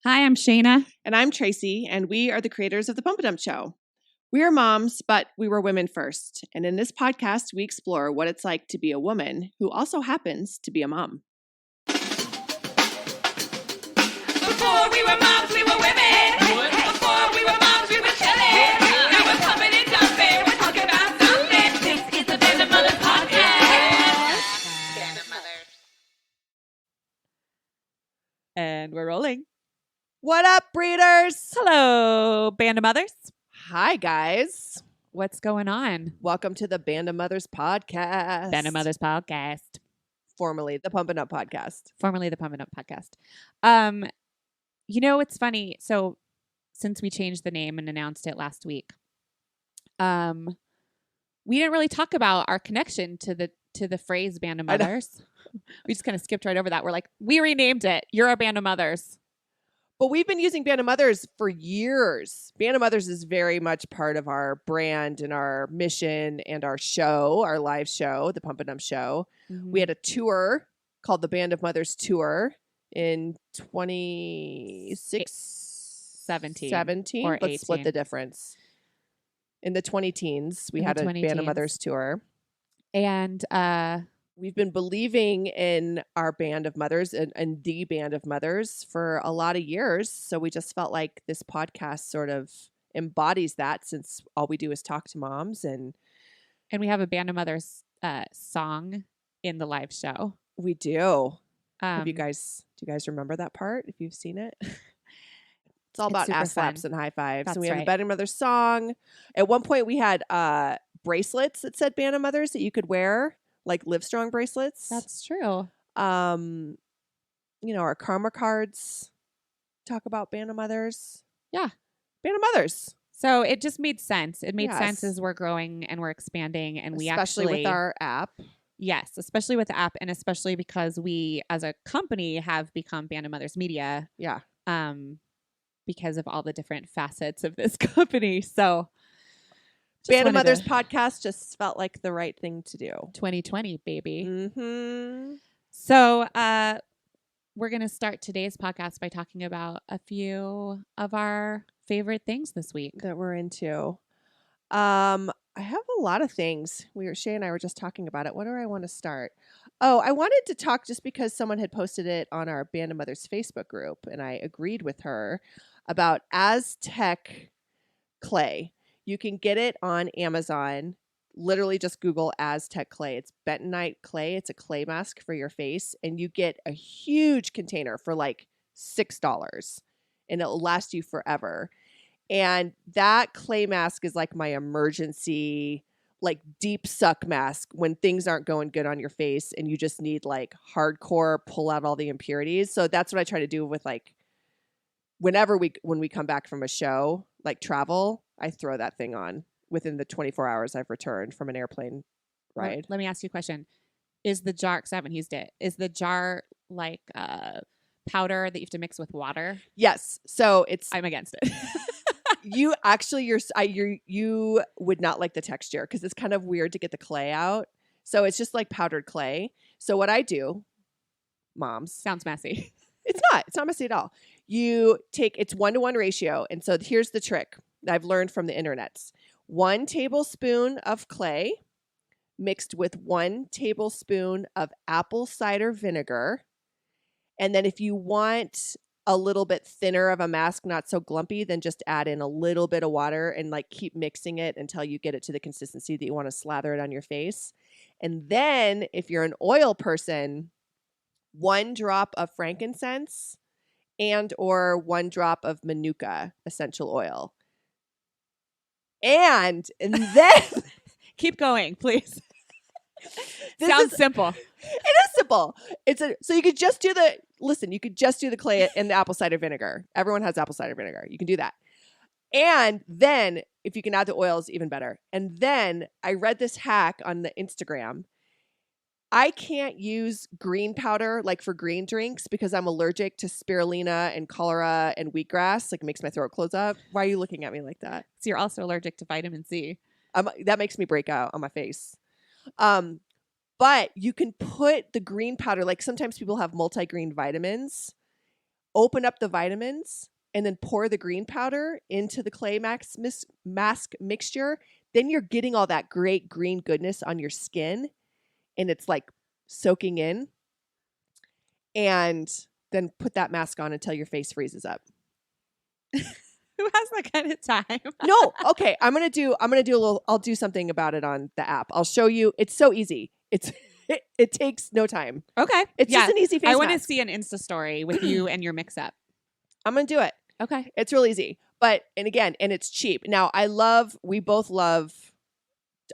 Hi, I'm Shayna. And I'm Tracy, and we are the creators of The Pump and Dump Show. We are moms, but we were women first. And in this podcast, we explore what it's like to be a woman who also happens to be a mom. Before we were moms, we were women. Before we were moms, we were chilling. Now we're pumping and dumping. We're talking about something. This is the Band of Mothers podcast. Band of Mothers. And we're rolling. What up, breeders? Hello, Band of Mothers. Hi, guys. What's going on? Welcome to the Band of Mothers podcast. Band of Mothers podcast. Formerly the Pump and Up podcast. Formerly the Pump and Up podcast. You know, it's funny. So since we changed the name and announced it last week, we didn't really talk about our connection to the phrase Band of Mothers. We just kind of skipped right over that. We're like, we renamed it. You're a Band of Mothers. But we've been using Band of Mothers for years. Band of Mothers is very much part of our brand and our mission and our show, our live show, the Pump and Dump Show. Mm-hmm. We had a tour called the Band of Mothers Tour in 2017 or Let's split 18. the difference. In the 20 teens, we had a Band of Mothers tour. And we've been believing in our Band of Mothers and the Band of Mothers for a lot of years. So we just felt like this podcast sort of embodies that, since all we do is talk to moms. And we have a Band of Mothers song in the live show. we do. Do Um, you guys remember that part if you've seen it? It's all about super ass slaps fun. and high fives. That's and we have a right. Band of Mothers song. At one point we had bracelets that said Band of Mothers that you could wear, like Livestrong bracelets. That's true. Our karma cards talk about Band of Mothers. Yeah. Band of Mothers. So it just made sense. It made sense Yes. as we're growing and we're expanding, and we especially actually, with our app. yes, especially with the app, and especially because we as a company have become Band of Mothers Media, Yeah. because of all the different facets of this company. So just Band of wanted Mothers to- podcast just felt like the right thing to do. 2020, baby. Mm-hmm. So we're going to start today's podcast by talking about a few of our favorite things this week. That we're into. I have a lot of things. Shay and I were just talking about it. What do I want to start? Oh, I wanted to talk just because someone had posted it on our Band of Mothers Facebook group, and I agreed with her about Aztec clay. You can get it on Amazon. Literally just Google Aztec clay. It's bentonite clay. It's a clay mask for your face, and you get a huge container for like $6, and it'll last you forever. And that clay mask is like my emergency, like deep suck mask when things aren't going good on your face and you just need like hardcore pull out all the impurities. So that's what I try to do with like when we come back from a show, like travel, I throw that thing on within the 24 hours I've returned from an airplane ride. Let me ask you a question. Is the jar, because I haven't used it, is the jar like powder that you have to mix with water? Yes. So it's I'm against it. you would not like the texture because it's kind of weird to get the clay out. So it's just like powdered clay. So what I do, moms, Sounds messy. it's not messy at all. It's 1-to-1 ratio. And so here's the trick that I've learned from the internets. 1 tablespoon of clay mixed with 1 tablespoon of apple cider vinegar. And then if you want a little bit thinner of a mask, not so glumpy, then just add in a little bit of water and like keep mixing it until you get it to the consistency that you want to slather it on your face. And then if you're an oil person, 1 drop of frankincense and or 1 drop of manuka essential oil. And then Keep going, please. This Sounds is- simple. It is simple. So you could just do the clay and the apple cider vinegar. Everyone has apple cider vinegar. You can do that. And then if you can add the oils, even better. And then I read this hack on the Instagram. I can't use green powder like for green drinks because I'm allergic to spirulina and cholera and wheatgrass. Like it makes my throat close up. Why are you looking at me like that? So you're also allergic to vitamin C. That makes me break out on my face. But you can put the green powder, like sometimes people have multi-green vitamins open up the vitamins and then pour the green powder into the clay mask mixture, then you're getting all that great green goodness on your skin and it's like soaking in. And then put that mask on until your face freezes up. Who has that kind of time? No, okay. I'll do something about it on the app. I'll show you. It's so easy. It takes no time. Okay. It's just an easy face I want to mask. see an Insta story with you and your mix up. I'm going to do it. Okay. It's real easy. But, and it's cheap. Now, we both love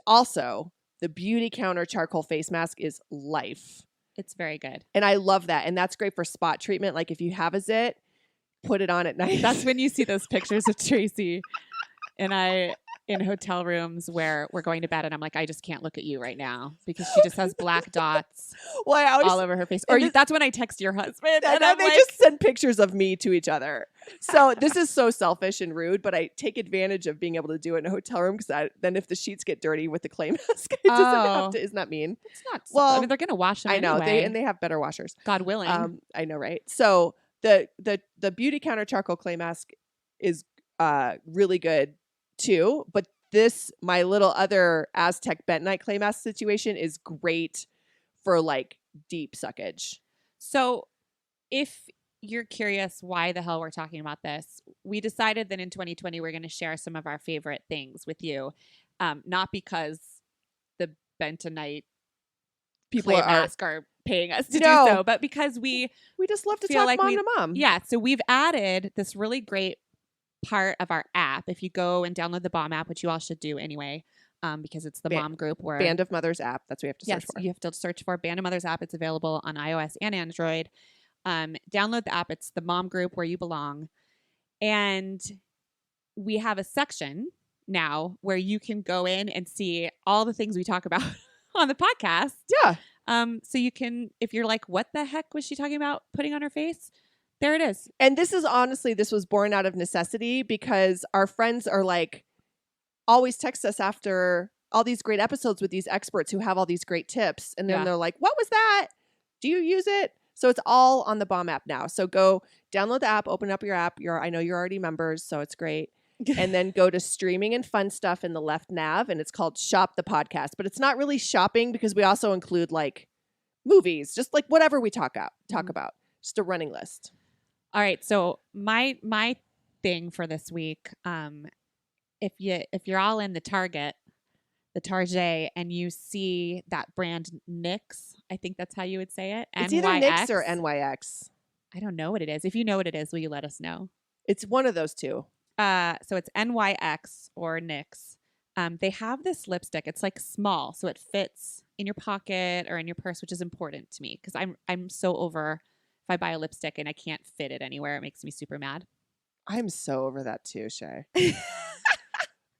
also the Beauty Counter charcoal face mask is life. It's very good. And I love that. And that's great for spot treatment. Like if you have a zit, put it on at night. That's when you see those pictures of Tracy and I in hotel rooms where we're going to bed and I'm like, I just can't look at you right now because she just has black dots all over her face. Or that's when I text your husband. And they just send pictures of me to each other. So this is so selfish and rude, but I take advantage of being able to do it in a hotel room because then if the sheets get dirty with the clay mask, it doesn't have to. Isn't that mean? It's not. Well, I mean, they're going to wash them I know. anyway. They have better washers. God willing. I know, right? So the Beauty Counter charcoal clay mask is really good too, but my little other Aztec bentonite clay mask situation is great for like deep suckage. So if you're curious why the hell we're talking about this, we decided that in 2020 we're going to share some of our favorite things with you, not because the bentonite people clay mask are paying us to do so, but because we just love to feel talk like mom to mom. Yeah, so we've added this really great part of our app. If you go and download the BOM app, which you all should do anyway, because it's the mom group where Band of Mothers app. That's what you have to search for. You have to search for Band of Mothers app. It's available on iOS and Android. Download the app. It's the mom group where you belong. And we have a section now where you can go in and see all the things we talk about on the podcast. Yeah. So you can, if you're like, what the heck was she talking about putting on her face? There it is. And this was born out of necessity because our friends are like, always text us after all these great episodes with these experts who have all these great tips. And then they're like, what was that? Do you use it? So it's all on the BOM app now. So go download the app, open up your app. I know you're already members, so it's great. And then go to streaming and fun stuff in the left nav. And it's called Shop the Podcast. But it's not really shopping because we also include like movies, just like whatever we talk about. Just a running list. All right. So my thing for this week, if you're all in the Target, and you see that brand NYX, I think that's how you would say it. It's either NYX or NYX. I don't know what it is. If you know what it is, will you let us know? It's one of those two. So it's NYX or NYX. They have this lipstick. It's like small, so it fits in your pocket or in your purse, which is important to me because I'm so over. If I buy a lipstick and I can't fit it anywhere, it makes me super mad. I'm so over that too, Shay.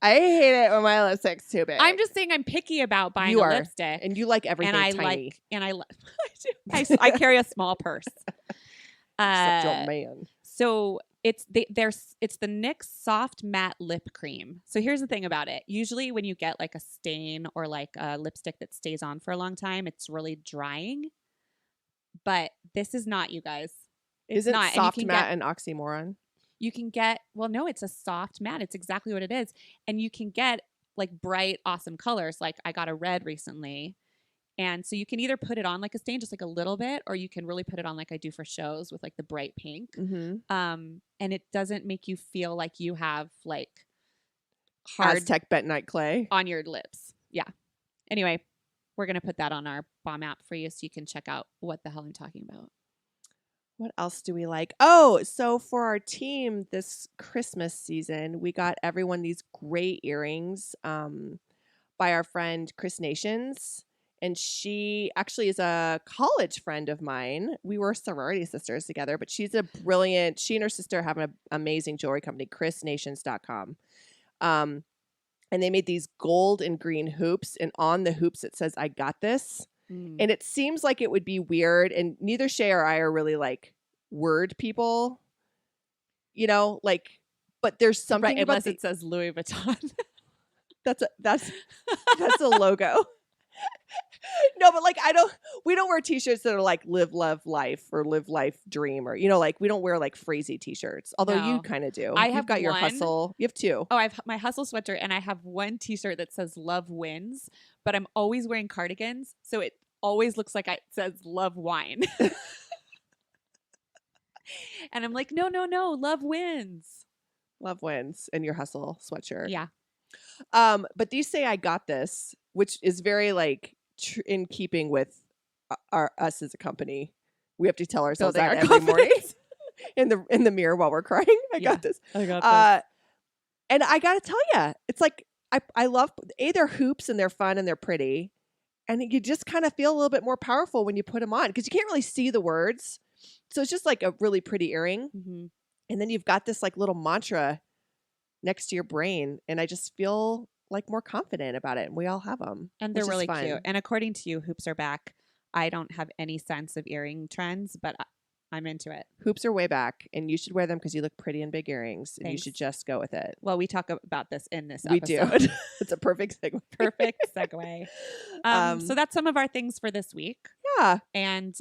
I hate it when my lipstick's too big. I'm just saying I'm picky about buying a lipstick. And you like everything tiny. I carry a small purse. Such a man. So it's the NYX Soft Matte Lip Cream. So here's the thing about it. Usually when you get like a stain or like a lipstick that stays on for a long time, it's really drying. But this is not, you guys. Is it soft matte an oxymoron? You can get, well, no, it's a soft matte. It's exactly what it is. And you can get like bright, awesome colors. Like I got a red recently. And so you can either put it on like a stain, just like a little bit, or you can really put it on like I do for shows with like the bright pink. Mm-hmm. And it doesn't make you feel like you have like hard Aztec bentonite clay on your lips. Yeah. Anyway, we're going to put that on our BOM app for you so you can check out what the hell I'm talking about. What else do we like? Oh, so for our team this Christmas season, we got everyone these great earrings by our friend Chris Nations. And she actually is a college friend of mine. We were sorority sisters together, but she and her sister have an amazing jewelry company, chrisnations.com. And they made these gold and green hoops. And on the hoops, it says, I got this. And it seems like it would be weird. And neither Shay or I are really like word people, but there's something about unless it says Louis Vuitton. That's a logo. No, but like we don't wear t-shirts that are like live, love, life or live, life, dream or, like we don't wear like phrasey t-shirts. Although you No. kind of do. I You've have got your one. hustle. You have two. Oh, I have my hustle sweater and I have one t-shirt that says love wins, but I'm always wearing cardigans. So it always looks like it says love wine. And I'm like, no, love wins. Love wins in your hustle sweatshirt. Yeah. But these say I got this, which is very like in keeping with us as a company. We have to tell ourselves Building that our every morning confidence. in the mirror while we're crying. I got this. I got this. And I gotta tell you, it's like I love they're hoops and they're fun and they're pretty, and you just kind of feel a little bit more powerful when you put them on because you can't really see the words, so it's just like a really pretty earring, Mm-hmm. and then you've got this like little mantra next to your brain, and I just feel like more confident about it. And we all have them, And they're which is really fun. cute. And according to you, hoops are back. I don't have any sense of earring trends, but I'm into it. Hoops are way back, and you should wear them because you look pretty in big earrings, and you Thanks. should just go with it. Well, we talk about this in this We episode. do. It's a perfect segue. Perfect segue. So that's some of our things for this week. Yeah. And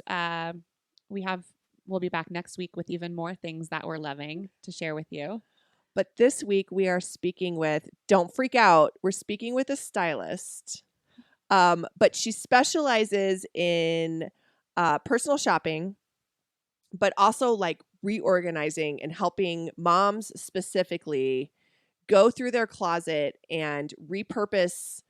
we'll be back next week with even more things that we're loving to share with you. But this week we are speaking with, don't freak out, we're speaking with a stylist. But she specializes in personal shopping, but also like reorganizing and helping moms specifically go through their closet and repurpose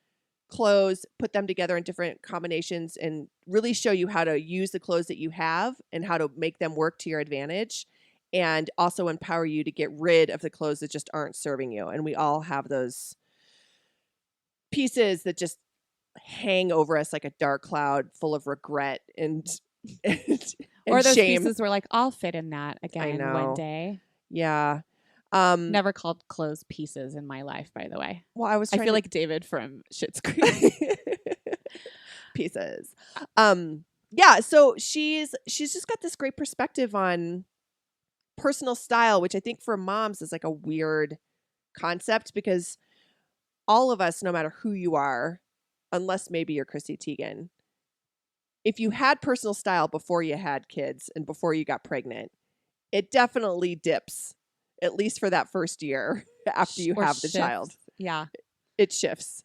clothes, put them together in different combinations, and really show you how to use the clothes that you have and how to make them work to your advantage, and also empower you to get rid of the clothes that just aren't serving you. And we all have those pieces that just hang over us like a dark cloud full of regret and Or those shame. pieces were like, I'll fit in that again know. one day. Yeah. Never called clothes pieces in my life, by the way. Well, I feel like David from Schitt's Creek. pieces. Yeah, so she's just got this great perspective on personal style, which I think for moms is like a weird concept because all of us, no matter who you are, unless maybe you're Chrissy Teigan, if you had personal style before you had kids and before you got pregnant, it definitely dips, at least for that first year after you Or have the shifts. child. Yeah. It shifts.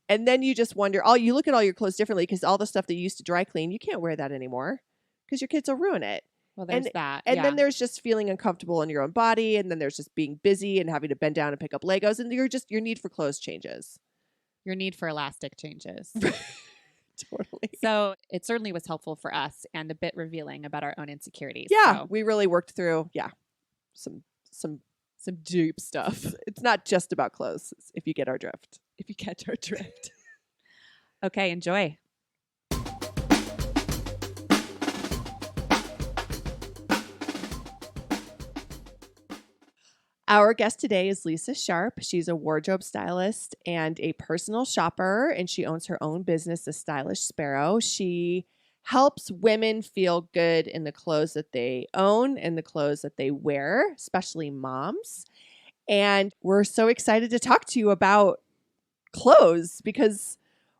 And then you just wonder, you look at all your clothes differently because all the stuff that you used to dry clean, you can't wear that anymore because your kids will ruin it. Well, there's that. And yeah. then there's just feeling uncomfortable in your own body. And then there's just being busy and having to bend down and pick up Legos. And your need for clothes changes. Your need for elastic changes. Totally. So it certainly was helpful for us and a bit revealing about our own insecurities. Yeah, So we really worked through, some deep stuff. It's not just about clothes, if you get our drift. If you catch our drift. Okay, enjoy. Our guest today is Lisa Sharpe. She's a wardrobe stylist and a personal shopper, and she owns her own business, the Stylish Sparrow. She helps women feel good in the clothes that they own and the clothes that they wear, especially moms. And we're so excited to talk to you about clothes because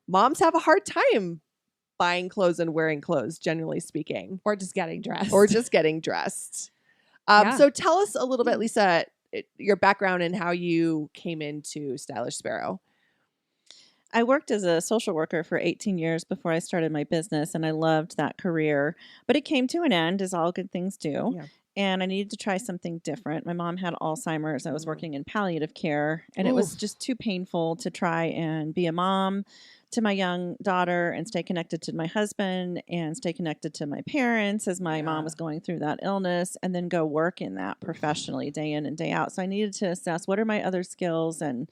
moms have a hard time buying clothes and wearing clothes, generally speaking. Or just getting dressed. Or just getting dressed. Yeah. So tell us a little bit, Lisa, your background and how you came into Stylish Sparrow. I worked as a social worker for 18 years before I started my business, and I loved that career. But it came to an end, as all good things do. Yeah. And I needed to try something different. My mom had Alzheimer's. I was working in palliative care, and it was just too painful to try and be a mom to my young daughter and stay connected to my husband and stay connected to my parents as my mom was going through that illness, and then go work in that professionally day in and day out. So I needed to assess what are my other skills and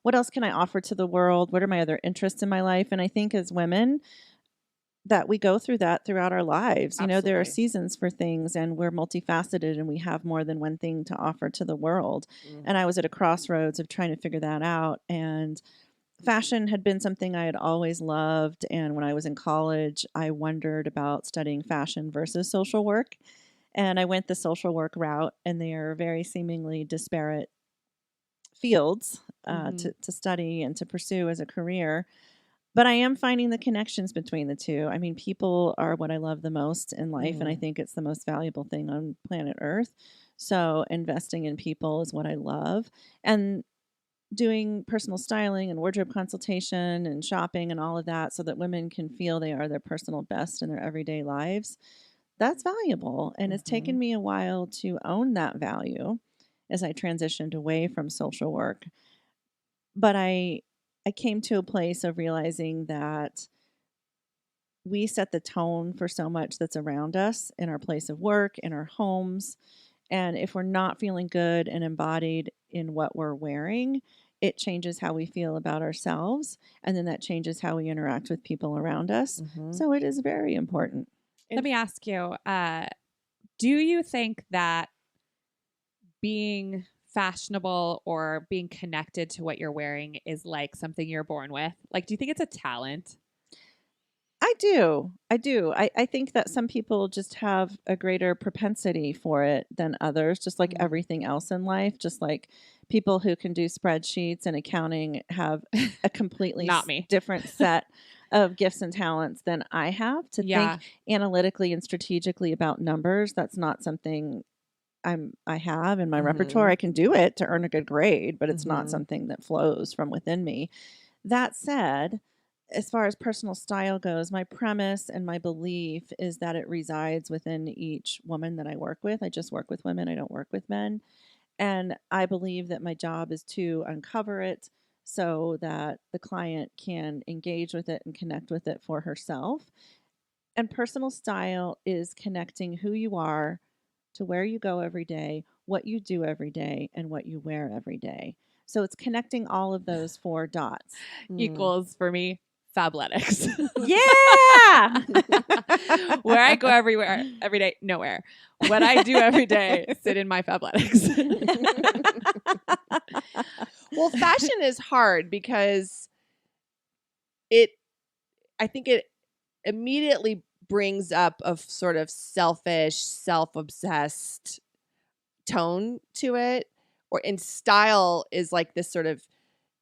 what else can I offer to the world? What are my other interests in my life? And I think as women that we go through that throughout our lives. You know, there are Absolutely. seasons for things, and we're multifaceted and we have more than one thing to offer to the world. And I was at a crossroads of trying to figure that out. And fashion had been something I had always loved. And when I was in college, I wondered about studying fashion versus social work. And I went the social work route, and they are very seemingly disparate fields to study and to pursue as a career. But I am finding the connections between the two. I mean, people are what I love the most in life, and I Mm. think it's the most valuable thing on planet Earth. So investing in people is what I love. And doing personal styling and wardrobe consultation and shopping and all of that so that women can feel they are their personal best in their everyday lives, that's valuable. And it's taken Mhm. me a while to own that value as I transitioned away from social work. But I came to a place of realizing that we set the tone for so much that's around us in our place of work, in our homes. And if we're not feeling good and embodied in what we're wearing, it changes how we feel about ourselves. And then that changes how we interact with people around us. Mhm. So it is very important. Let me ask you, do you think that being fashionable or being connected to what you're wearing is like something you're born with? Like, do you think it's a talent? I do. I do. I think that some people just have a greater propensity for it than others, just like Mm. everything else in life. Just like people who can do spreadsheets and accounting have a completely Not me. different set of gifts and talents than I have to Yeah. think analytically and strategically about numbers. That's not something I have in my repertoire. Mhm. I can do it to earn a good grade, but it's not Mhm. something that flows from within me. That said, as far as personal style goes, my premise and my belief is that it resides within each woman that I work with. I just work with women, I don't work with men. And I believe that my job is to uncover it so that the client can engage with it and connect with it for herself. And personal style is connecting who you are to where you go every day, what you do every day, and what you wear every day. So it's connecting all of those four dots. Mm. Equals for me Fabletics. Yeah. Where I go everywhere every day, nowhere. What I do every day, sit in my Fabletics. Well, fashion is hard because I think it immediately brings up a sort of selfish, self-obsessed tone to it. And style is like this sort of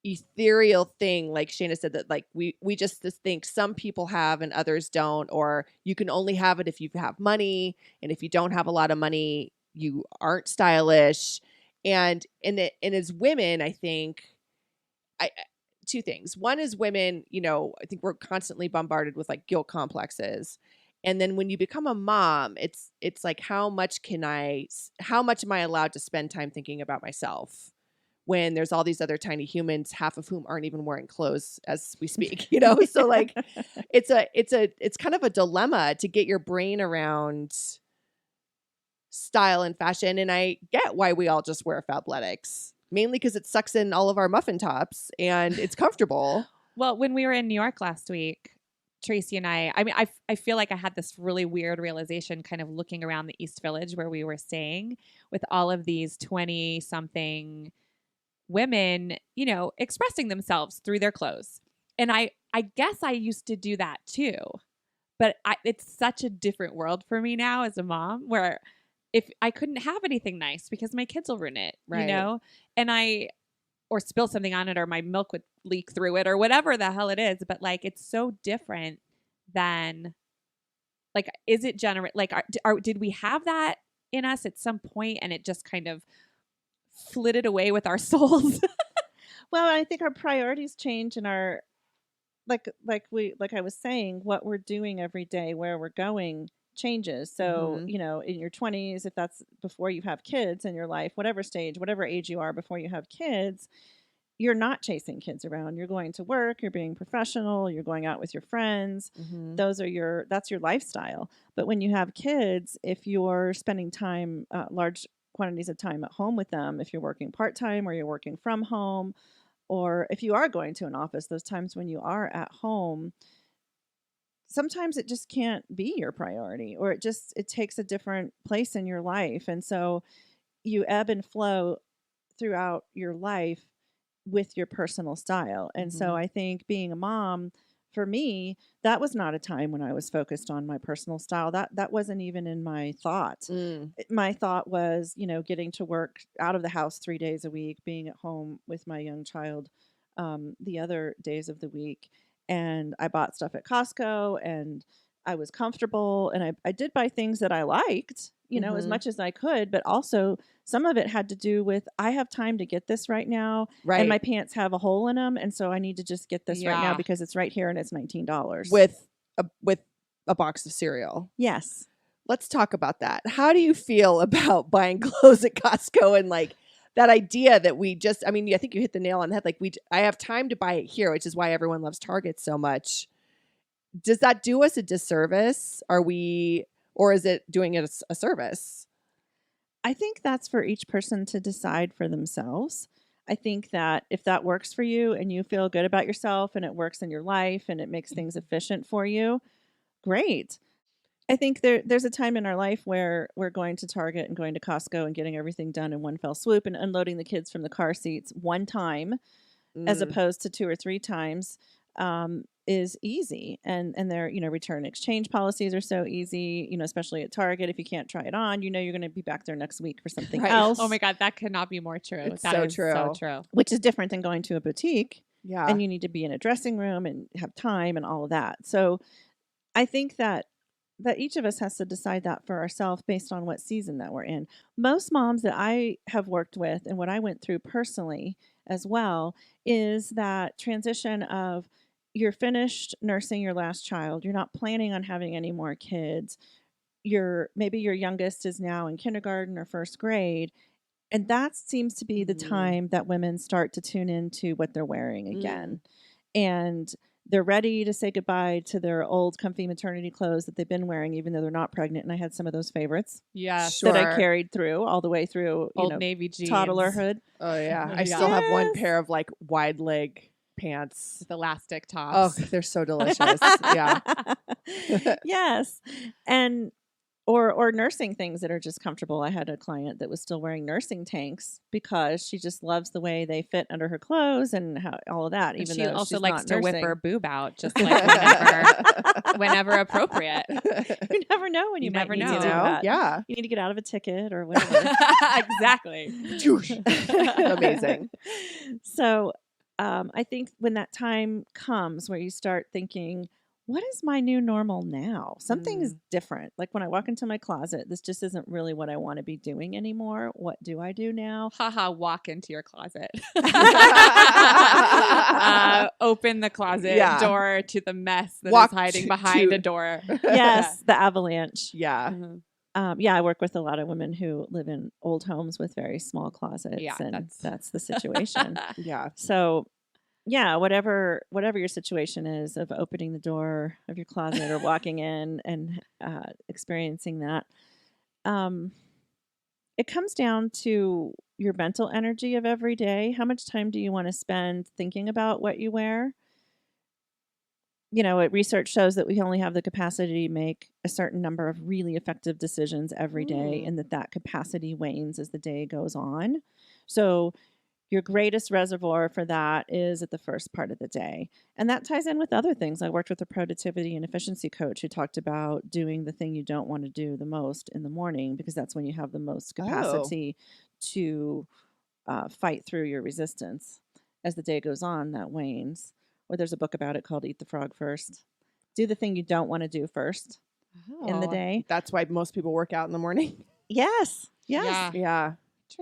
ethereal thing, like Shayna said, that like we just think some people have and others don't, or you can only have it if you have money, and if you don't have a lot of money, you aren't stylish. And as women, I think I two things. One is women, I think we're constantly bombarded with like guilt complexes. And then when you become a mom, it's like how much am I allowed to spend time thinking about myself when there's all these other tiny humans, half of whom aren't even wearing clothes as we speak, So like it's kind of a dilemma to get your brain around style and fashion. And I get why we all just wear Fabletics. Mainly because it sucks in all of our muffin tops and it's comfortable. Well, when we were in New York last week, Tracy and I mean, I feel like I had this really weird realization kind of looking around the East Village where we were staying with all of these 20 something women, expressing themselves through their clothes. And I guess I used to do that too. But it's such a different world for me now as a mom where if I couldn't have anything nice because my kids will ruin it, Right. and or spill something on it or my milk would leak through it or whatever the hell it is. But like, it's so different than like, is it like, did we have that in us at some point and it just kind of flitted away with our souls? Well, I think our priorities change and our like I was saying, what we're doing every day, where we're going changes. So, Mhm. in your 20s, if that's before you have kids in your life, whatever stage, whatever age you are before you have kids, you're not chasing kids around. You're going to work, you're being professional, you're going out with your friends. Mhm. That's your lifestyle. But when you have kids, if you're spending time, large quantities of time at home with them, if you're working part-time or you're working from home, or if you are going to an office, those times when you are at home, sometimes it just can't be your priority, or it takes a different place in your life. And so you ebb and flow throughout your life with your personal style. And so Mhm. I think being a mom, for me, that was not a time when I was focused on my personal style. That wasn't even in my thought. Mm. My thought was, getting to work out of the house 3 days a week, being at home with my young child the other days of the week. and I bought stuff at Costco, and I was comfortable, and I did buy things that I liked, as Mhm. much as I could, but also some of it had to do with I have time to get this right now, Right. and my pants have a hole in them, and so I need to just get this right now Yeah. because it's right here and it's $19. with a box of cereal. Yes. Let's talk about that. How do you feel about buying clothes at Costco and like that idea that I think you hit the nail on the head. Like I have time to buy it here, which is why everyone loves Target so much. Does that do us a disservice? Or is it doing it a service? I think that's for each person to decide for themselves. I think that if that works for you and you feel good about yourself and it works in your life and it makes things efficient for you, great. I think there's a time in our life where we're going to Target and going to Costco and getting everything done in one fell swoop and unloading the kids from the car seats one time as opposed to 2 or 3 times is easy. And their, return exchange policies are so easy, especially at Target. If you can't try it on, you're going to be back there next week for something Right. else. Oh my God, that could not be more true. It's That so is true. so true. Which is different than going to a boutique. Yeah. And you need to be in a dressing room and have time and all of that. So I think that each of us has to decide that for ourselves based on what season that we're in. Most moms that I have worked with and what I went through personally as well is that transition of you're finished nursing your last child. You're not planning on having any more kids. Maybe your youngest is now in kindergarten or first grade. And that seems to be the time that women start to tune into what they're wearing again. And they're ready to say goodbye to their old comfy maternity clothes that they've been wearing, even though they're not pregnant. And I had some of those favorites Yes. Sure. that I carried through all the way through, Old Navy jeans. toddlerhood. Oh yeah. I Yeah. still have one Yes. pair of like wide leg pants. With elastic Oh, tops. they're so delicious. Yeah. Yes. And or nursing things that are just comfortable. I had a client that was still wearing nursing tanks because she just loves the way they fit under her clothes and all of that. And Even she though also she's likes not to whip nursing. her boob out just like whenever appropriate. You never know when you, You might never need know. to do that. Yeah. You need to get out of a ticket or whatever. Exactly. Amazing. So I think when that time comes where you start thinking, what is my new normal now? Something is different. Like when I walk into my closet, this just isn't really what I want to be doing anymore. What do I do now? Haha, walk into your closet. Open the closet Yeah. door to the mess that Walk is hiding to- behind to- a door. Yes, the avalanche. Yeah. Mhm. Yeah, I work with a lot of women who live in old homes with very small closets, Yeah, and that's the situation. Yeah. So, yeah, whatever your situation is of opening the door of your closet or walking in and experiencing that, it comes down to your mental energy of every day. How much time do you want to spend thinking about what you wear? Research shows that we only have the capacity to make a certain number of really effective decisions every day, and that capacity wanes as the day goes on. So your greatest reservoir for that is at the first part of the day. And that ties in with other things. I worked with a productivity and efficiency coach who talked about doing the thing you don't want to do the most in the morning, because that's when you have the most capacity to fight through your resistance. As the day goes on, that wanes. Or there's a book about it called Eat the Frog First. Do the thing you don't want to do first in the Oh, day. That's why most people work out in the morning. Yes. Yes. Yeah. Yeah.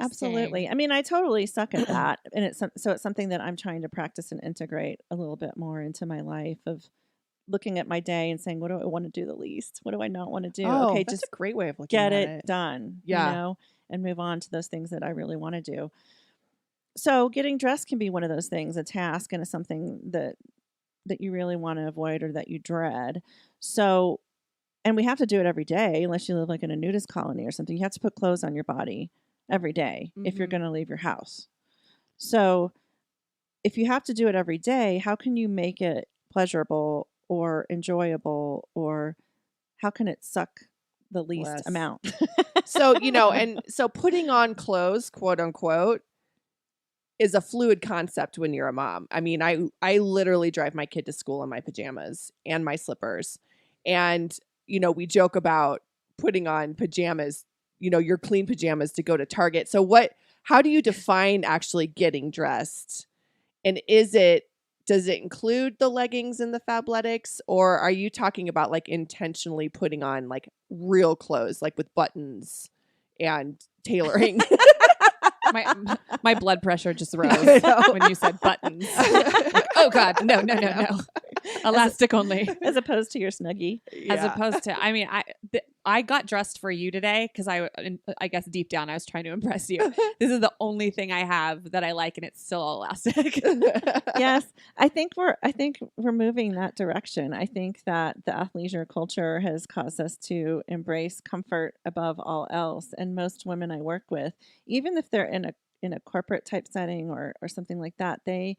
Absolutely. I mean, I totally suck at that. And it's something that I'm trying to practice and integrate a little bit more into my life, of looking at my day and saying, what do I want to do the least? What do I not want to do? Oh, Okay, that's just a great way of looking get at it done. Yeah. And move on to those things that I really want to do. So getting dressed can be one of those things, a task, and something that you really want to avoid or that you dread. So, and we have to do it every day, unless you live like in a nudist colony or something. You have to put clothes on your body every day if you're Mhm. going to leave your house. So if you have to do it every day, how can you make it pleasurable or enjoyable, or how can it suck the least Less. amount? So, and so putting on clothes, quote unquote, is a fluid concept when you're a mom. I mean, I literally drive my kid to school in my pajamas and my slippers. And, we joke about putting on pajamas, your clean pajamas to go to Target. So how do you define actually getting dressed? And does does it include the leggings and the fabletics, or are you talking about like intentionally putting on like real clothes, like with buttons and tailoring? My blood pressure just rose I know. when you said buttons. Like, oh God, no. Elastic only. As opposed to your Snuggie. As opposed to, I mean, I got dressed for you today because I guess deep down I was trying to impress you. This is the only thing I have that I like, and it's still elastic. Yes, I think we're moving that direction. I think that the athleisure culture has caused us to embrace comfort above all else. And most women I work with, even if they're in a corporate type setting or something like that, they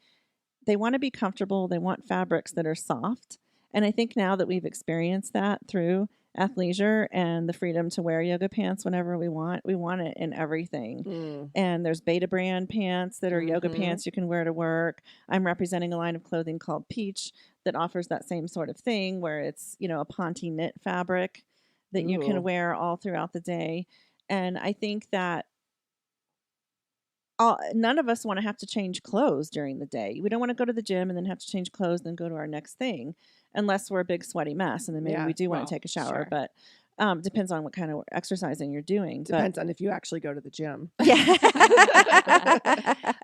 want to be comfortable. They want fabrics that are soft. And I think now that we've experienced that through athleisure and the freedom to wear yoga pants whenever we want it in everything. And there's Beta brand pants that are yoga pants you can wear to work. I'm representing a line of clothing called Peach that offers that same sort of thing where it's, a Ponte knit fabric that you can wear all throughout the day. And I think that none of us want to have to change clothes during the day. We don't want to go to the gym and then have to change clothes and then go to our next thing, unless we're a big sweaty mess. And then maybe we do want to take a shower, sure. But depends on what kind of exercising you're doing. Depends on if you actually go to the gym. Yeah.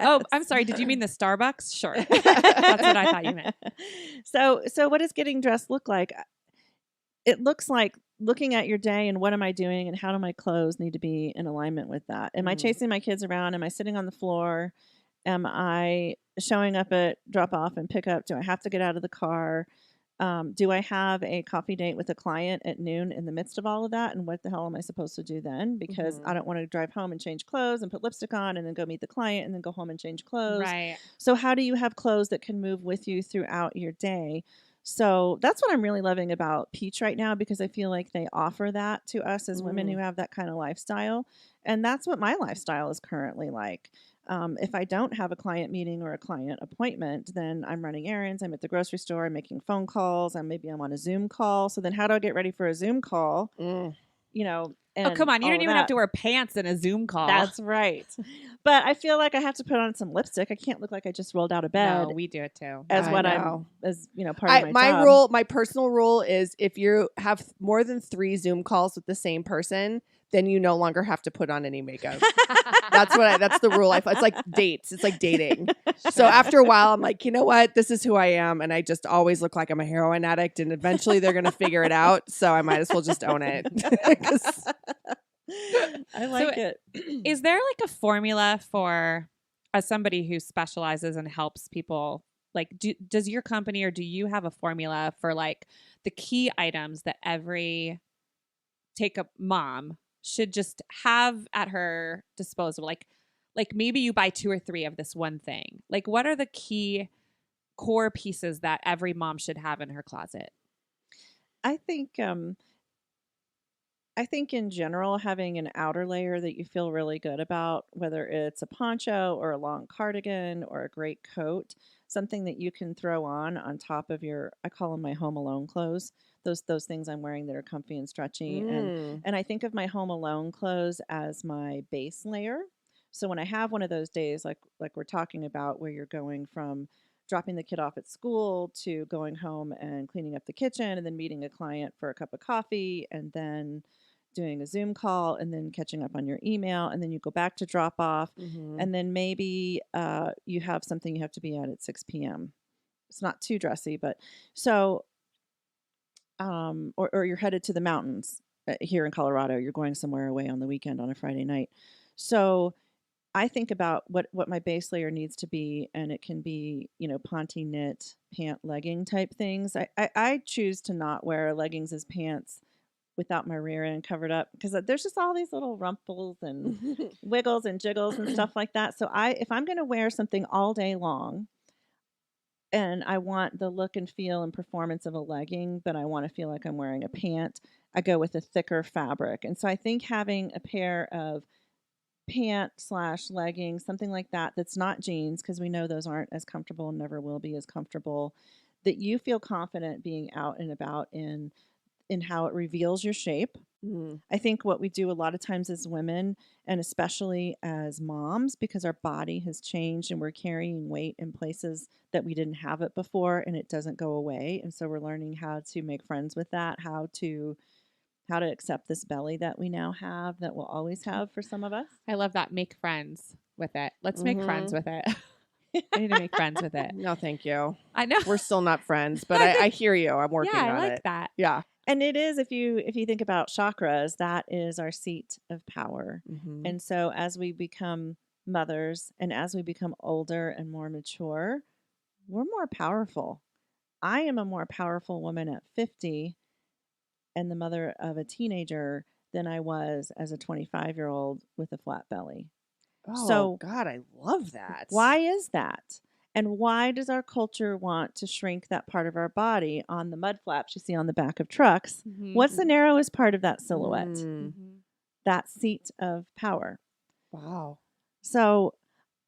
Oh, I'm sorry. Did you mean the Starbucks? Sure. That's what I thought you meant. So what does getting dressed look like? It looks like looking at your day and what am I doing and how do my clothes need to be in alignment with that? Am I chasing my kids around? Am I sitting on the floor? Am I showing up at drop off and pick up? Do I have to get out of the car? Do I have a coffee date with a client at noon in the midst of all of that? And what the hell am I supposed to do then? Because I don't want to drive home and change clothes and put lipstick on and then go meet the client and then go home and change clothes. Right. So how do you have clothes that can move with you throughout your day? So that's what I'm really loving about Peach right now, because I feel like they offer that to us as women who have that kind of lifestyle. And that's what my lifestyle is currently like. If I don't have a client meeting or a client appointment, then I'm running errands. I'm at the grocery store. I'm making phone calls. Maybe I'm on a Zoom call. So then how do I get ready for a Zoom call? Oh, come on. You don't even have to wear pants in a Zoom call. That's right. But I feel like I have to put on some lipstick. I can't look like I just rolled out of bed. No, we do it too. As I what know. I'm, as part of my job. rule, my personal rule is if you have more than 3 Zoom calls with the same person, then you no longer have to put on any makeup. That's the rule. It's like dates. It's like dating. So after a while, I'm like, you know what? This is who I am. And I just always look like I'm a heroin addict. And eventually they're going to figure it out. So I might as well just own it. I like it. Is there like a formula for, as somebody who specializes and helps people, like does your company or do you have a formula for like the key items that every take-up mom should just have at her disposal? Like maybe you buy 2 or 3 of this one thing. Like what are the key core pieces that every mom should have in her closet? I think in general, having an outer layer that you feel really good about, whether it's a poncho or a long cardigan or a great coat, something that you can throw on top of your, I call them my home alone clothes, those things I'm wearing that are comfy and stretchy. And I think of my home alone clothes as my base layer. So when I have one of those days, like we're talking about, where you're going from dropping the kid off at school to going home and cleaning up the kitchen and then meeting a client for a cup of coffee and then doing a Zoom call and then catching up on your email and then you go back to drop off and then maybe you have something you have to be at 6 p.m. It's not too dressy, but so or you're headed to the mountains here in Colorado. You're going somewhere away on the weekend on a Friday night. So I think about what my base layer needs to be, and it can be, Ponte knit, pant, legging type things. I choose to not wear leggings as pants without my rear end covered up, because there's just all these little rumples and wiggles and jiggles and stuff like that. So if I'm going to wear something all day long and I want the look and feel and performance of a legging, but I want to feel like I'm wearing a pant, I go with a thicker fabric. And so I think having a pair of pant/leggings, something like that, that's not jeans, because we know those aren't as comfortable and never will be as comfortable, that you feel confident being out and about in, in how it reveals your shape. Mm. I think what we do a lot of times as women, and especially as moms, because our body has changed and we're carrying weight in places that we didn't have it before, and it doesn't go away. And so we're learning how to make friends with that, how to accept this belly that we now have, that we'll always have for some of us. I love that. Make friends with it. Let's make friends Mhm. with it. I need to make friends with it. No, thank you. I know. We're still not friends, but I hear you. I'm working Yeah, I on like it. that. Yeah. And it is, if you think about chakras, that is our seat of power. Mhm. And so as we become mothers and as we become older and more mature, we're more powerful. I am a more powerful woman at 50 and the mother of a teenager than I was as a 25-year-old with a flat belly. Oh, So God, I love that. why is that? And why does our culture want to shrink that part of our body on the mud flaps you see on the back of trucks? Mhm. What's the narrowest part of that silhouette? Mm. Mhm. That seat of power. Wow. So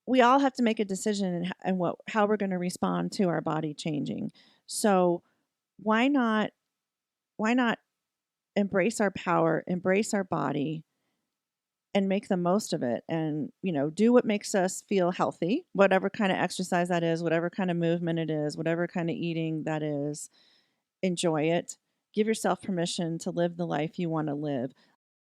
we all have to make a decision and how we're going to respond to our body changing. So why not embrace our power, embrace our body, and make the most of it, and do what makes us feel healthy, whatever kind of exercise that is, whatever kind of movement it is, whatever kind of eating that is. Enjoy it. Give yourself permission to live the life you want to live.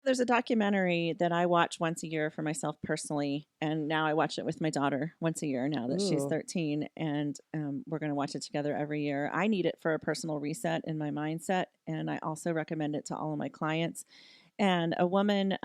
There's a documentary that I watch once a year for myself personally, and now I watch it with my daughter once a year now that she's Ooh. 13, and we're going to watch it together every year. I need it for a personal reset in my mindset, and I also recommend it to all of my clients. And a woman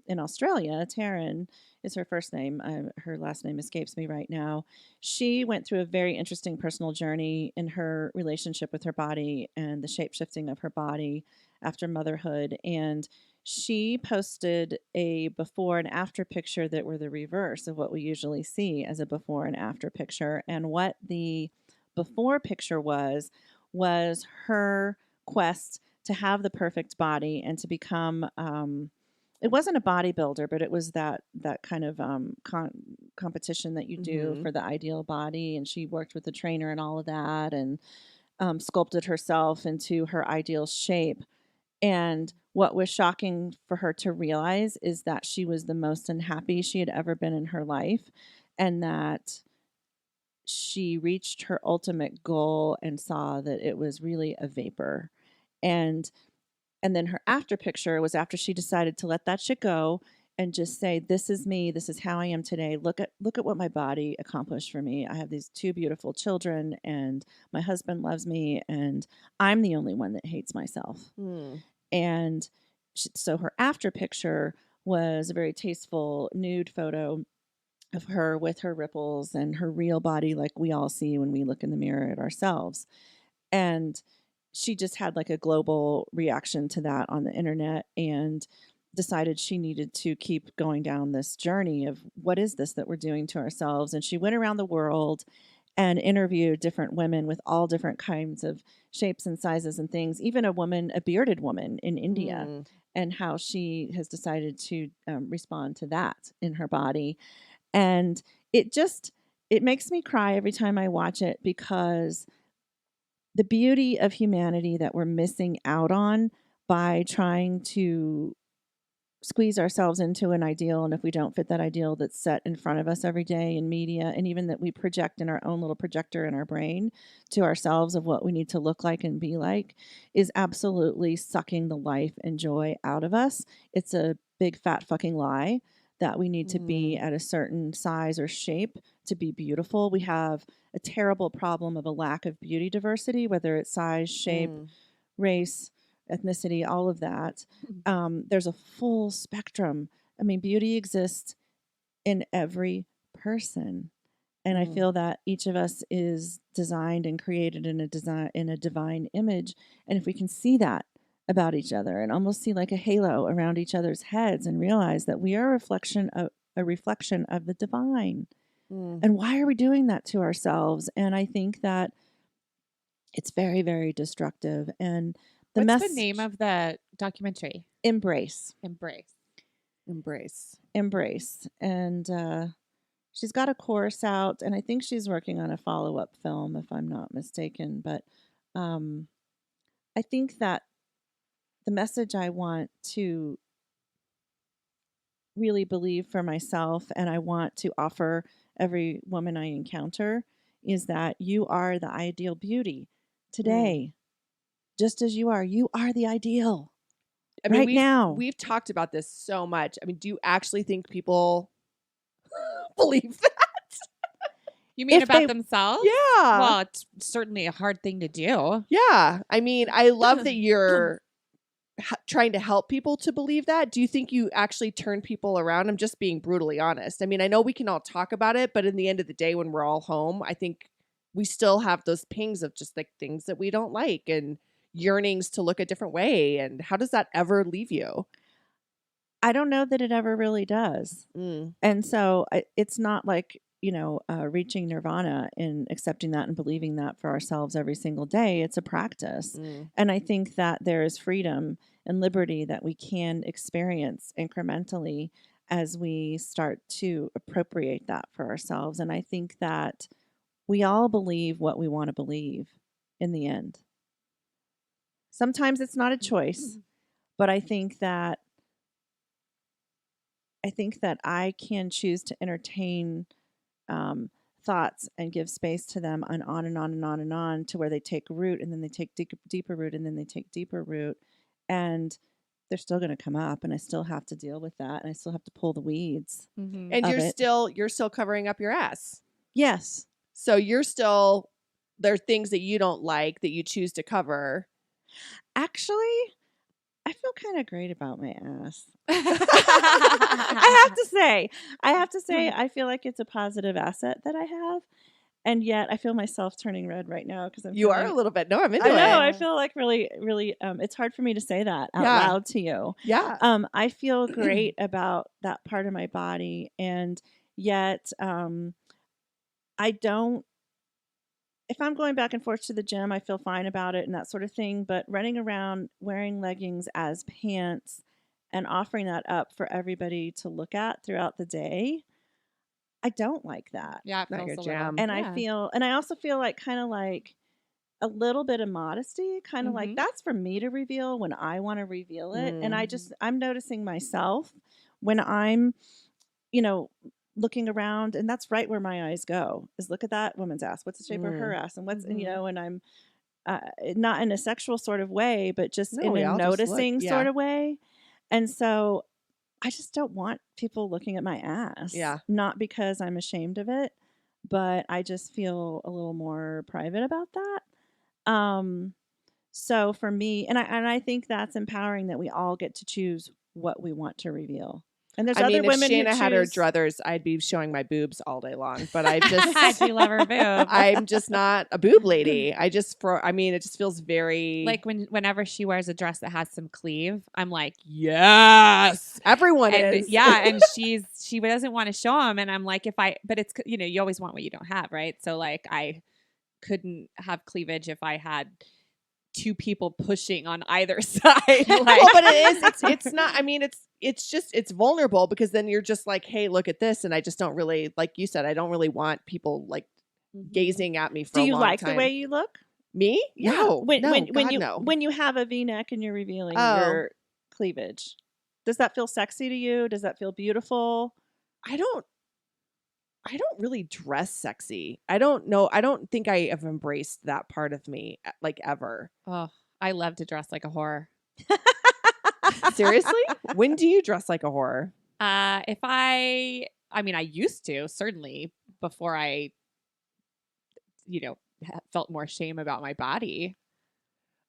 in Australia, Taryn is her first name. Her last name escapes me right now. She went through a very interesting personal journey in her relationship with her body and the shape shifting of her body after motherhood. And she posted a before and after picture that were the reverse of what we usually see as a before and after picture. And what the before picture was her quest to have the perfect body and to become it wasn't a bodybuilder, but it was that kind of competition that you do Mhm. for the ideal body. And she worked with the trainer and all of that, and sculpted herself into her ideal shape. And what was shocking for her to realize is that she was the most unhappy she had ever been in her life, and that she reached her ultimate goal and saw that it was really a vapor. And then her after picture was after she decided to let that shit go and just say, this is me, this is how I am today. Look at what my body accomplished for me. I have these two beautiful children, and my husband loves me, and I'm the only one that hates myself. Mm. And so her after picture was a very tasteful nude photo of her with her ripples and her real body, like we all see when we look in the mirror at ourselves. And she just had like a global reaction to that on the internet, and decided she needed to keep going down this journey of what is this that we're doing to ourselves. And she went around the world and interviewed different women with all different kinds of shapes and sizes and things, even a bearded woman in India, Mm. and how she has decided to respond to that in her body. And it makes me cry every time I watch it, because the beauty of humanity that we're missing out on by trying to squeeze ourselves into an ideal, and if we don't fit that ideal that's set in front of us every day in media, and even that we project in our own little projector in our brain to ourselves of what we need to look like and be like, is absolutely sucking the life and joy out of us. It's a big fat fucking lie that we need to be Mm. at a certain size or shape to be beautiful. We have a terrible problem of a lack of beauty diversity, whether it's size, shape, Mm. race, ethnicity, all of that. Mhm. There's a full spectrum. I mean, beauty exists in every person. And I Mm. feel that each of us is designed and created in a divine image. And if we can see that about each other and almost see like a halo around each other's heads, and realize that we are a reflection of the divine. Mm. And why are we doing that to ourselves? And I think that it's very, very destructive. And the What's the name of the documentary? embrace. Embrace. Embrace. And she's got a course out, and I think she's working on a follow-up film, if I'm not mistaken. But I think that the message I want to really believe for myself and I want to offer every woman I encounter is that you are the ideal beauty today. Just as you are the ideal. I mean, right now. we've talked about this so much. I mean, do you actually think people believe that? You mean If about they- themselves? Yeah. Well, it's certainly a hard thing to do. Yeah. I mean, I love that you're trying to help people to believe that. Do you think you actually turn people around? I'm just being brutally honest. I mean, I know we can all talk about it, but in the end of the day, when we're all home, I think we still have those pings of just like things that we don't like and yearnings to look a different way. And how does that ever leave you? I don't know that it ever really does. And so it's not like, reaching nirvana and accepting that and believing that for ourselves every single day. It's a practice. And I think that there is freedom and liberty that we can experience incrementally as we start to appropriate that for ourselves. And I think that we all believe what we want to believe in the end. Sometimes it's not a choice, but I think that I can choose to entertain thoughts and give space to them and on and on and on and on to where they take root and then they take deeper root and then they take deeper root and they're still going to come up and I still have to deal with that and I still have to pull the weeds. Mm-hmm. And of you're still covering up your ass. Yes. So there are things that you don't like that you choose to cover. Actually, I feel kind of great about my ass. I have to say, I feel like it's a positive asset that I have. And yet I feel myself turning red right now because You are a little bit. No, I'm into I know. it. I feel like really, really, it's hard for me to say that out Yeah. loud to you. Yeah. I feel great about that part of my body. And yet, I don't, if I'm going back and forth to the gym, I feel fine about it and that sort of thing. But running around wearing leggings as pants and offering that up for everybody to look at throughout the day, I don't like that. Yeah, it Not feels your a little. jam. And Yeah. I also feel like kind of like a little bit of modesty, kind of like Mhm. that's for me to reveal when I want to reveal it. And Mm. I'm noticing myself when I'm, looking around, and that's right where my eyes go is look at that woman's ass. What's the shape of her ass? And what's, Mhm. and I'm not in a sexual sort of way, but just No, in we a all just look, noticing yeah. sort of way. And so I just don't want people looking at my ass. Yeah. Not because I'm ashamed of it, but I just feel a little more private about that. So for me, and I think that's empowering that we all get to choose what we want to reveal. And there's I other mean, if women who Shayna had her choose- druthers, I'd be showing my boobs all day long. But I just, I do love her boob. I'm just not a boob lady. it just feels very Like whenever she wears a dress that has some cleave, I'm like, yes. everyone And is. yeah, and she doesn't want to show them, and I'm like, but it's you always want what you don't have, right? So like I couldn't have cleavage if I had two people pushing on either side. Like, Well, but it's not. I mean, it's vulnerable because then you're just like, hey, look at this, and I just don't really, like you said, I don't really want people like gazing at me for Do a you long like time. the way you look? Me? No, When no. when you have a V-neck and you're revealing Oh. your cleavage, does that feel sexy to you? Does that feel beautiful? I don't really dress sexy. I don't know. I don't think I have embraced that part of me like ever. oh, I love to dress like a whore. Seriously? When do you dress like a whore? If I mean, I used to certainly before I, felt more shame about my body.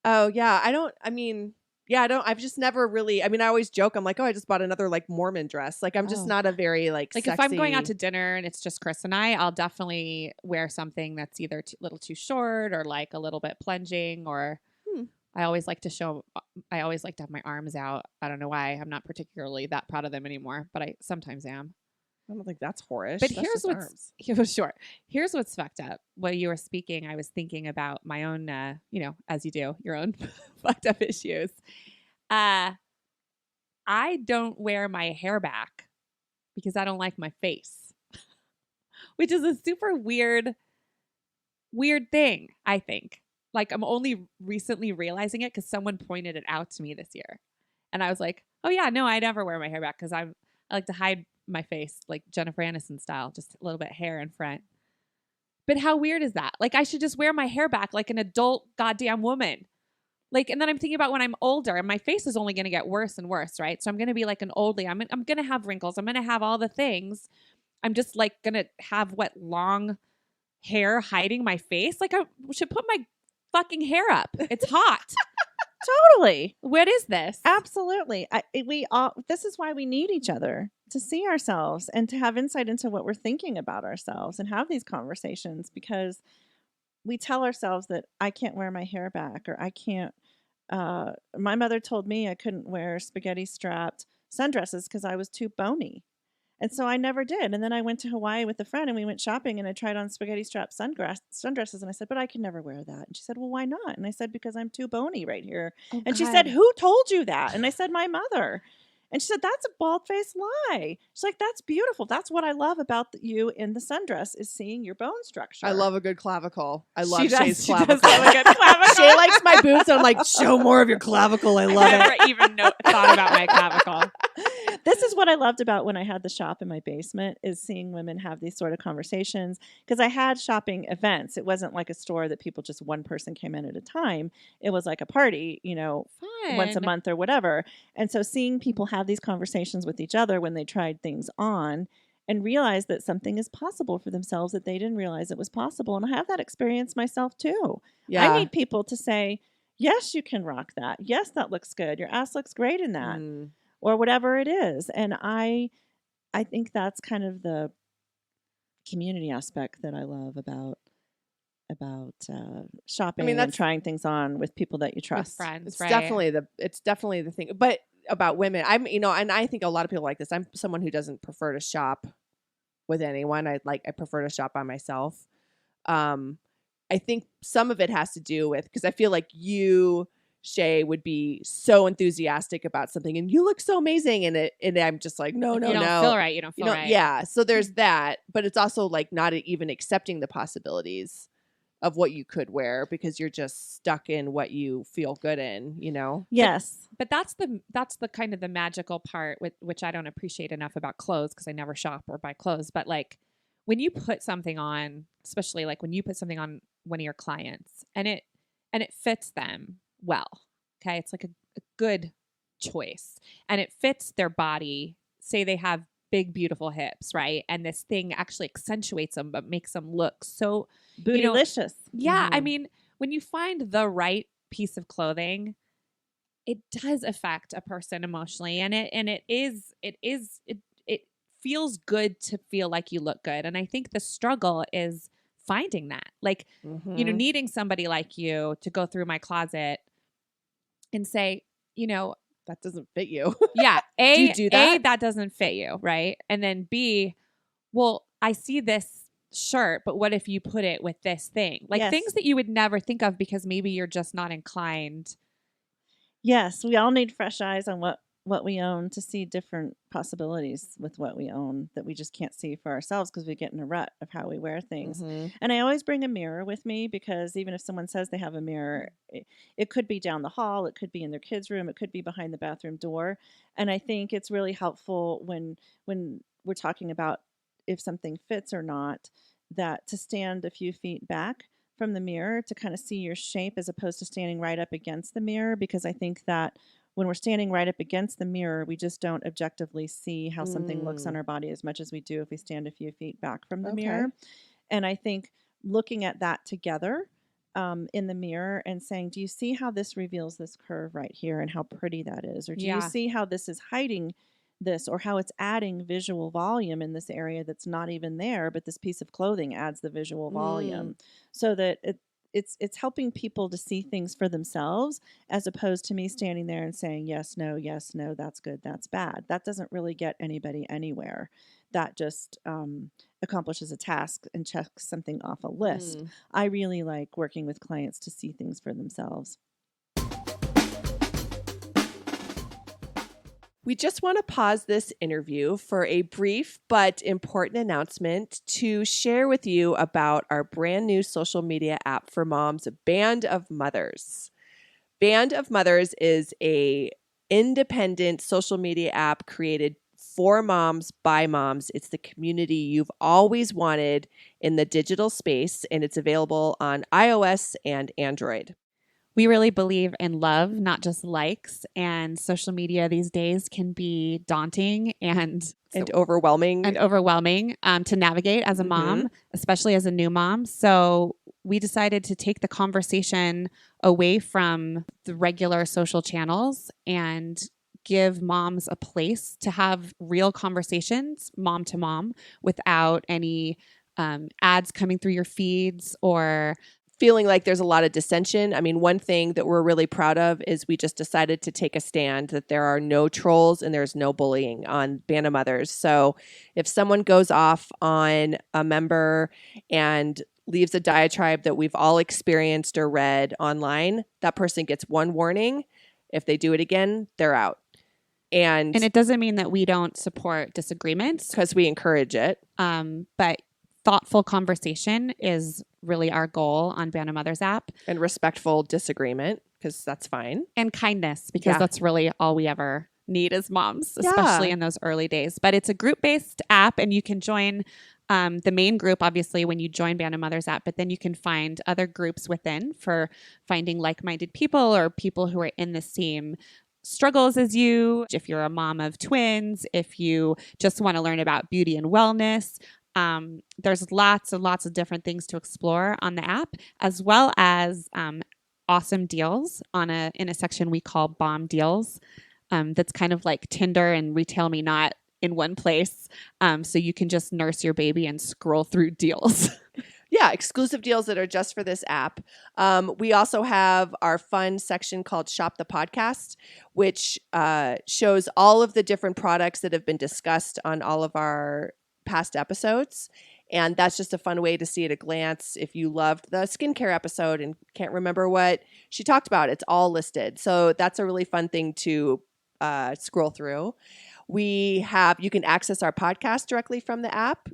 Oh yeah, I've just never really. I mean, I always joke. I'm like, oh, I just bought another like Mormon dress. Like, I'm just Oh. not a very like. Like sexy... if I'm going out to dinner and it's just Chris and I, I'll definitely wear something that's either a little too short or like a little bit plunging. Or I always like to have my arms out. I don't know why. I'm not particularly that proud of them anymore, but I sometimes am. I don't think that's whorish. But That's here's just arms. sure. Here's what's fucked up. While you were speaking, I was thinking about my own, as you do, your own fucked up issues. I don't wear my hair back because I don't like my face, which is a super weird thing, I think. like I'm only recently realizing it because someone pointed it out to me this year. And I was like, oh yeah, no, I never wear my hair back because I like to hide my face like Jennifer Aniston style, just a little bit hair in front. But how weird is that? Like I should just wear my hair back like an adult goddamn woman. Like, and then I'm thinking about when I'm older and my face is only going to get worse and worse, right? So I'm going to be like an old lady. I'm going to have wrinkles. I'm going to have all the things. I'm just like going to have long hair hiding my face. Like I should put my fucking hair up. It's hot. Totally. What is this? Absolutely. This is why we need each other, to see ourselves and to have insight into what we're thinking about ourselves and have these conversations, because we tell ourselves that I can't wear my hair back, or I can't. My mother told me I couldn't wear spaghetti strapped sundresses because I was too bony. And so I never did. And then I went to Hawaii with a friend and we went shopping and I tried on spaghetti strap sundresses. And I said, but I can never wear that. And she said, well, why not? And I said, because I'm too bony right here. Oh, and she God. said, who told you that? And I said, my mother. And she said, that's a bald-faced lie. She's like, that's beautiful. That's what I love about you in the sundress, is seeing your bone structure. I love a good clavicle. I love She does- Shay's she does clavicle. love a good clavicle. Shay likes my boobs. And I'm like, show more of your clavicle. I love I it. never even thought about my clavicle. This is what I loved about when I had the shop in my basement, is seeing women have these sort of conversations, because I had shopping events. It wasn't like a store that people just one person came in at a time. It was like a party, once a Fun. month or whatever. And so seeing people have these conversations with each other when they tried things on and realize that something is possible for themselves that they didn't realize it was possible. And I have that experience myself too. Yeah. I need people to say, yes, you can rock that. Yes, that looks good. Your ass looks great in that. Or whatever it is. And I think that's kind of the community aspect that I love about shopping and that's- trying things on with people that you With trust. friends, It's right? definitely the thing. But about women, and I think a lot of people like this. I'm someone who doesn't prefer to shop with anyone. I prefer to shop by myself. I think some of it has to do with, because I feel like you, Shay, would be so enthusiastic about something and you look so amazing in it, and I'm just like, no, You don't feel right. You don't feel right. Yeah. So there's that, but it's also like not even accepting the possibilities of what you could wear because you're just stuck in what you feel good in, Yes. But that's the kind of the magical part, which I don't appreciate enough about clothes, because I never shop or buy clothes. But like when you put something on, especially like when you put something on one of your clients and it fits them well, okay, it's like a good choice and it fits their body. Say they have big, beautiful hips, right? And this thing actually accentuates them, but makes them look so Bootylicious. Yeah, I Mhm. mean, when you find the right piece of clothing, it does affect a person emotionally, and it feels good to feel like you look good. And I think the struggle is finding that, like, Mhm. needing somebody like you to go through my closet and say, That doesn't fit you. yeah, Do you do that? that doesn't fit you, right? And then B, well, I see this shirt, but what if you put it with this thing? Like Yes. things that you would never think of because maybe you're just not inclined. Yes. We all need fresh eyes on what we own to see different possibilities with what we own that we just can't see for ourselves because we get in a rut of how we wear things. Mhm. And I always bring a mirror with me, because even if someone says they have a mirror, it could be down the hall, it could be in their kids' room, it could be behind the bathroom door. And I think it's really helpful when we're talking about if something fits or not, that to stand a few feet back from the mirror to kind of see your shape as opposed to standing right up against the mirror, because I think that when we're standing right up against the mirror, we just don't objectively see how something looks on our body as much as we do if we stand a few feet back from the Okay. mirror. And I think looking at that together in the mirror and saying, do you see how this reveals this curve right here and how pretty that is? Or do you Yeah. see how this is hiding this, or how it's adding visual volume in this area that's not even there, but this piece of clothing adds the visual volume, so that it's helping people to see things for themselves, as opposed to me standing there and saying yes, no, that's good, that's bad. That doesn't really get anybody anywhere. That just accomplishes a task and checks something off a list. I really like working with clients to see things for themselves. We just want to pause this interview for a brief but important announcement to share with you about our brand new social media app for moms, Band of Mothers. Band of Mothers is a independent social media app created for moms by moms. It's the community you've always wanted in the digital space, and it's available on iOS and Android. We really believe in love, not just likes. And social media these days can be daunting and Overwhelming. To navigate as a mom, especially as a new mom. So we decided to take the conversation away from the regular social channels and give moms a place to have real conversations, mom to mom, without any ads coming through your feeds or feeling like there's a lot of dissension. I mean, one thing that we're really proud of is we just decided to take a stand that there are no trolls and there's no bullying on Band of Mothers. So if someone goes off on a member and leaves a diatribe that we've all experienced or read online, that person gets one warning. If they do it again, they're out. And it doesn't mean that we don't support disagreements, because we encourage it. But thoughtful conversation is really our goal on Band of Mothers app. And respectful disagreement, because that's fine. And kindness, because that's really all we ever need as moms, especially in those early days. But it's a group-based app, and you can join the main group, obviously, when you join Band of Mothers app, but then you can find other groups within for finding like-minded people or people who are in the same struggles as you. If you're a mom of twins, if you just want to learn about beauty and wellness, there's lots and lots of different things to explore on the app, as well as awesome deals in a section we call Bomb Deals. That's kind of like Tinder and Retail Me Not in one place. So you can just nurse your baby and scroll through deals. Yeah, exclusive deals that are just for this app. We also have our fun section called Shop the Podcast, which shows all of the different products that have been discussed on all of our past episodes. And that's just a fun way to see at a glance. If you loved the skincare episode and can't remember what she talked about, it's all listed. So that's a really fun thing to scroll through. You can access our podcast directly from the app.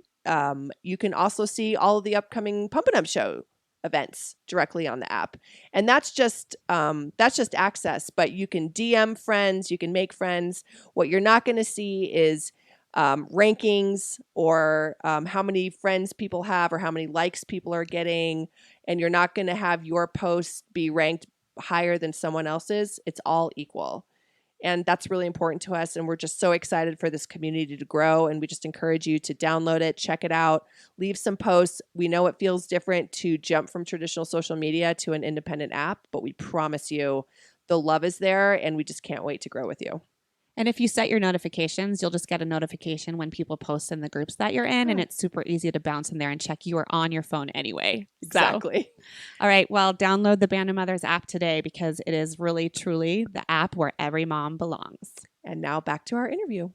You can also see all of the upcoming Pump 'N' Up show events directly on the app. And that's just access, but you can DM friends, you can make friends. What you're not going to see is rankings or how many friends people have or how many likes people are getting. And you're not going to have your post be ranked higher than someone else's. It's all equal. And that's really important to us. And we're just so excited for this community to grow. And we just encourage you to download it, check it out, leave some posts. We know it feels different to jump from traditional social media to an independent app, but we promise you the love is there and we just can't wait to grow with you. And if you set your notifications, you'll just get a notification when people post in the groups that you're in. And it's super easy to bounce in there and check. You are on your phone anyway. Exactly. So, all right. Well, download the Band of Mothers app today because it is really, truly the app where every mom belongs. And now back to our interview.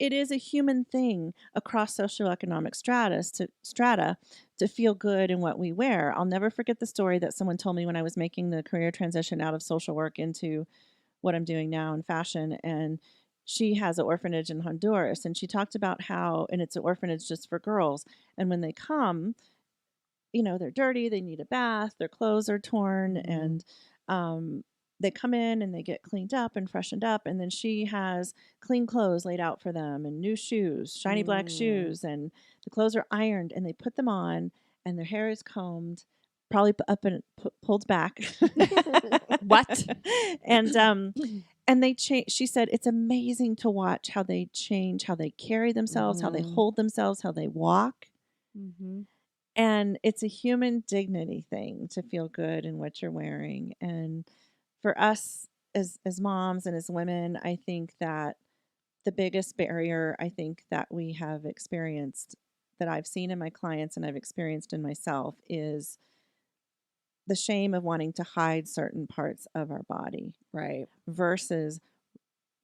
It is a human thing across socioeconomic strata to feel good in what we wear. I'll never forget the story that someone told me when I was making the career transition out of social work into what I'm doing now in fashion. And she has an orphanage in Honduras. And she talked about how, and it's an orphanage just for girls. And when they come, they're dirty, they need a bath, their clothes are torn, and they come in and they get cleaned up and freshened up. And then she has clean clothes laid out for them and new shoes, shiny black shoes. And the clothes are ironed and they put them on and their hair is combed, probably up and pulled back. What? And they change. She said, it's amazing to watch how they change, how they carry themselves, how they hold themselves, how they walk. Mm-hmm. And it's a human dignity thing to feel good in what you're wearing. And for us as moms and as women, I think that the biggest barrier that we have experienced, that I've seen in my clients and I've experienced in myself, is the shame of wanting to hide certain parts of our body, right, versus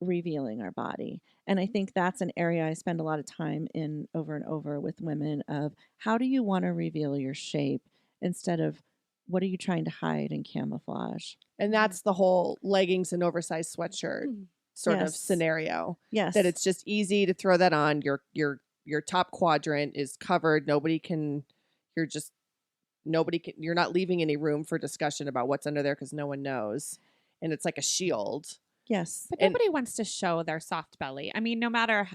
revealing our body. And I think that's an area I spend a lot of time in over and over with women of how do you want to reveal your shape instead of what are you trying to hide in camouflage? And that's the whole leggings and oversized sweatshirt sort of Yes. scenario. Yes. That it's just easy to throw that on. Your top quadrant is covered. You're not leaving any room for discussion about what's under there because no one knows. And it's like a shield. Yes. But And- nobody wants to show their soft belly. I mean, no matter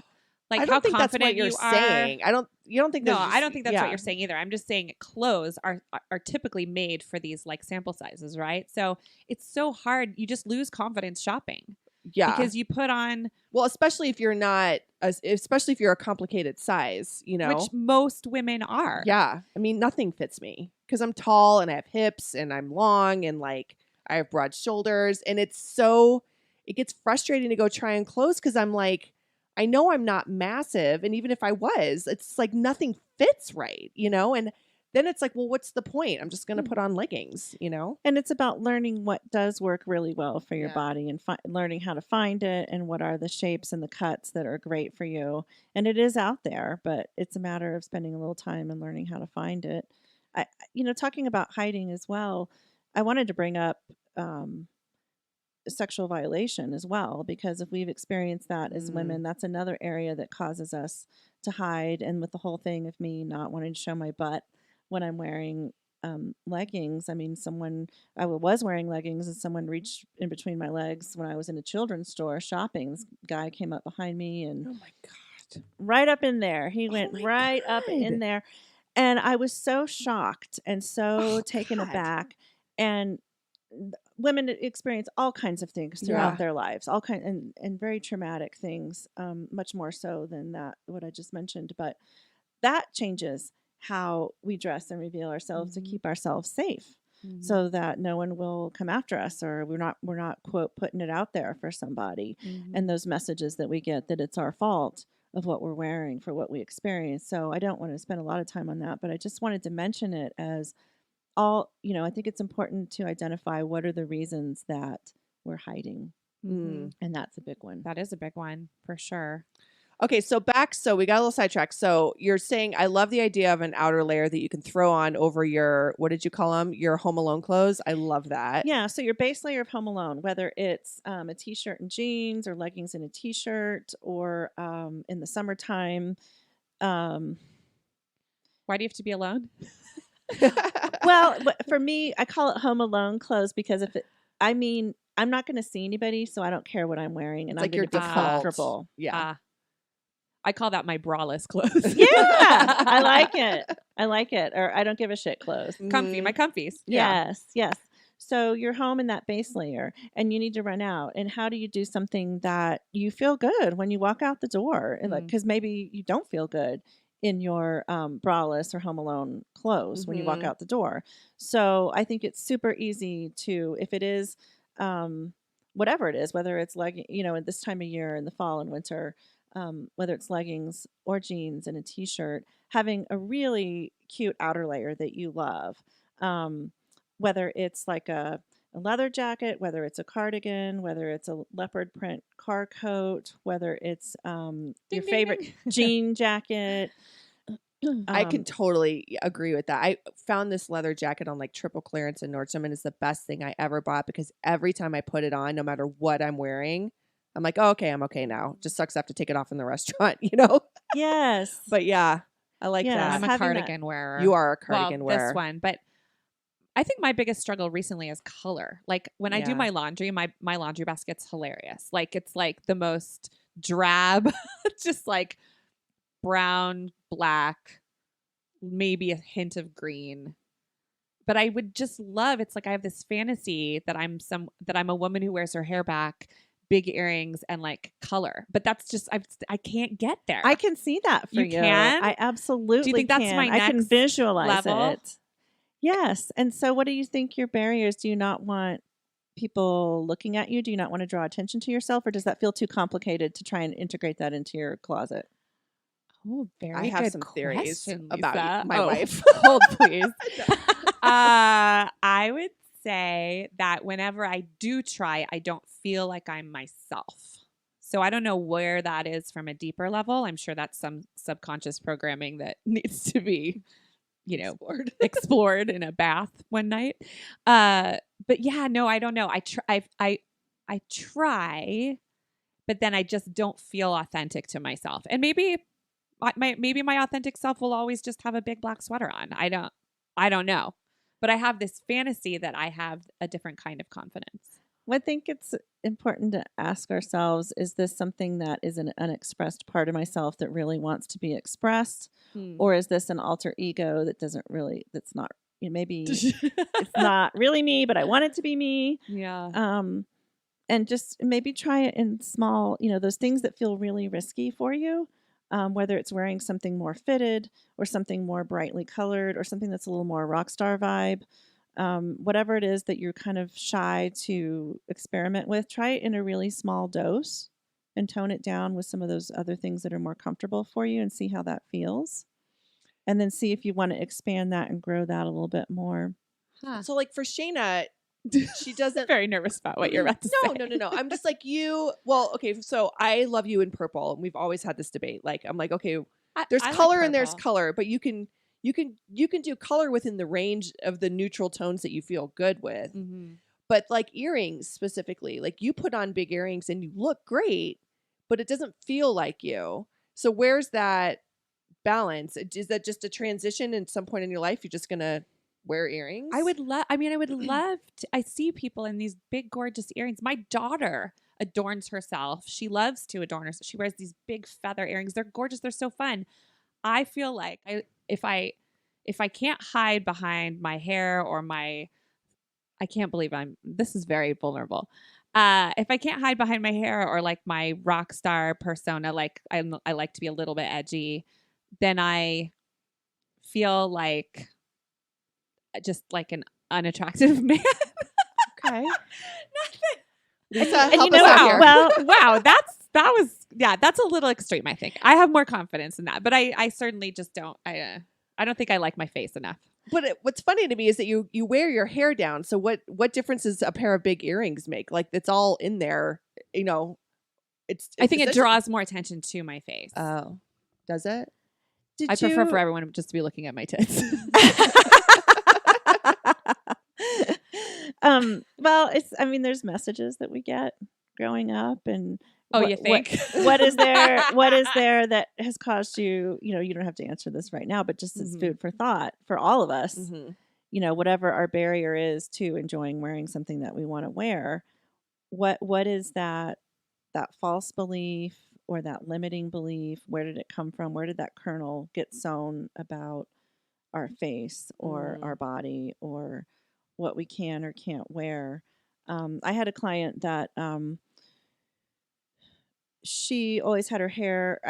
like I don't how think that's what confident you're you are. saying. You don't think No, there's I don't think that's what yeah. you're saying either. I'm just saying clothes are typically made for these like sample sizes, right? So it's so hard. You just lose confidence shopping Yeah. because you put on, Well, especially if you're a complicated size, you know. which most women are. Yeah. I mean, nothing fits me because I'm tall and I have hips and I'm long and like I have broad shoulders. And it gets frustrating to go try on clothes because I'm like, I know I'm not massive. And even if I was, it's like nothing fits right, you know? And then it's like, well, what's the point? I'm just going to put on leggings, you know? And it's about learning what does work really well for your Yeah. body and learning how to find it and what are the shapes and the cuts that are great for you. And it is out there, but it's a matter of spending a little time and learning how to find it. Talking about hiding as well, I wanted to bring up sexual violation as well, because if we've experienced that as women, that's another area that causes us to hide. And with the whole thing of me not wanting to show my butt when I'm wearing leggings. I mean, I was wearing leggings and someone reached in between my legs when I was in a children's store shopping. This guy came up behind me and Oh my God. right up in there. He went my right up in God. there. And I was so shocked and so taken God. aback. And women experience all kinds of things throughout their lives, all kind and very traumatic things, much more so than what I just mentioned. But that changes how we dress and reveal ourselves to keep ourselves safe, so that no one will come after us, or we're not quote putting it out there for somebody. And those messages that we get that it's our fault of what we're wearing for what we experience. So I don't want to spend a lot of time on that, but I just wanted to mention it as I think it's important to identify what are the reasons that we're hiding. And that's a big one. That is a big one for sure. Okay, so we got a little sidetracked. So you're saying, I love the idea of an outer layer that you can throw on over your, what did you call them? Your Home Alone clothes. I love that. Yeah, so your base layer of Home Alone, whether it's a t-shirt and jeans or leggings and a t-shirt, or in the summertime. Why do you have to be alone? Well, for me, I call it Home Alone clothes because I'm not going to see anybody, so I don't care what I'm wearing, and It's I'm like going your to be default. comfortable. Yeah. I call that my braless clothes. Yeah, I like it. Or I don't give a shit clothes. Comfy, my comfies. Yeah. Yes. So you're home in that base layer and you need to run out. And how do you do something that you feel good when you walk out the door? And because maybe you don't feel good in your braless or Home Alone clothes when you walk out the door. So I think it's super easy to, if it is whatever it is, whether it's at this time of year in the fall and winter, whether it's leggings or jeans and a t-shirt, having a really cute outer layer that you love. Whether it's like a leather jacket, whether it's a cardigan, whether it's a leopard print car coat, whether it's your favorite jean jacket. I can totally agree with that. I found this leather jacket on like triple clearance in Nordstrom, and it's the best thing I ever bought because every time I put it on, no matter what I'm wearing, I'm like, oh, okay, I'm okay now. Just sucks I have to take it off in the restaurant, Yes. But yeah, I like Yes. that. I'm a having cardigan wearer. You are a cardigan wearer. This one, but I think my biggest struggle recently is color. Like when I do Yeah. my laundry, my laundry basket's hilarious. Like it's like the most drab, just like brown, black, maybe a hint of green. But I would just love, it's like I have this fantasy that I'm a woman who wears her hair back, big earrings, and like color. But that's just I can't get there. I can see that for you. You can? I absolutely Do you think that's can. my I can next visualize level? it. Yes. And so what do you think your barriers? Do you not want people looking at you? Do you not want to draw attention to yourself? Or does that feel too complicated to try and integrate that into your closet? Oh, very I have good some theories question, about Lisa. my Oh, wife. Hold, please. I would say that whenever I do try, I don't feel like I'm myself. So I don't know where that is from a deeper level. I'm sure that's some subconscious programming that needs to be explored in a bath one night. But yeah, no, I don't know. I try, but then I just don't feel authentic to myself. And maybe my authentic self will always just have a big black sweater on. I don't know. But I have this fantasy that I have a different kind of confidence. I think it's important to ask ourselves, is this something that is an unexpressed part of myself that really wants to be expressed? Or is this an alter ego that's not, maybe it's not really me, but I want it to be me. Yeah. And just maybe try it in small, those things that feel really risky for you, whether it's wearing something more fitted or something more brightly colored or something that's a little more rock star vibe. Whatever it is that you're kind of shy to experiment with, try it in a really small dose and tone it down with some of those other things that are more comfortable for you and see how that feels. And then see if you want to expand that and grow that a little bit more. Huh. So like for Shayna, she doesn't. Very nervous about what you're about to say. No. I'm just like you. Well, okay. So I love you in purple, and we've always had this debate. Like I'm like, okay, there's I color like and there's purple. color, but you can do color within the range of the neutral tones that you feel good with. Mm-hmm. But like earrings specifically, like you put on big earrings and you look great, but it doesn't feel like you. So where's that balance? Is that just a transition in some point in your life? You're just gonna wear earrings? I would love to. I see people in these big, gorgeous earrings. My daughter adorns herself. She loves to adorn herself. She wears these big feather earrings. They're gorgeous. They're so fun. I feel like if I can't hide behind my hair or I can't believe this is very vulnerable. If I can't hide behind my hair or like my rock star persona, like I like to be a little bit edgy, then I feel like just like an unattractive man. Okay. Lisa, And help you know us out what? here. Well, Wow, that's a little extreme, I think. I have more confidence in that, but I certainly just don't. I don't think I like my face enough. But what's funny to me is that you wear your hair down. So what difference does a pair of big earrings make? Like it's all in there. It's I think it essentially- draws more attention to my face. Oh, does it? did I prefer you- for everyone just to be looking at my tits. Well, there's messages that we get growing up, and Oh, you think? what is there that has caused you, you don't have to answer this right now, but just as Mhm. food for thought for all of us, Mm-hmm. whatever our barrier is to enjoying wearing something that we want to wear, what is that false belief or that limiting belief? Where did it come from? Where did that kernel get sown about our face or our body or what we can or can't wear? I had a client that she always had her hair.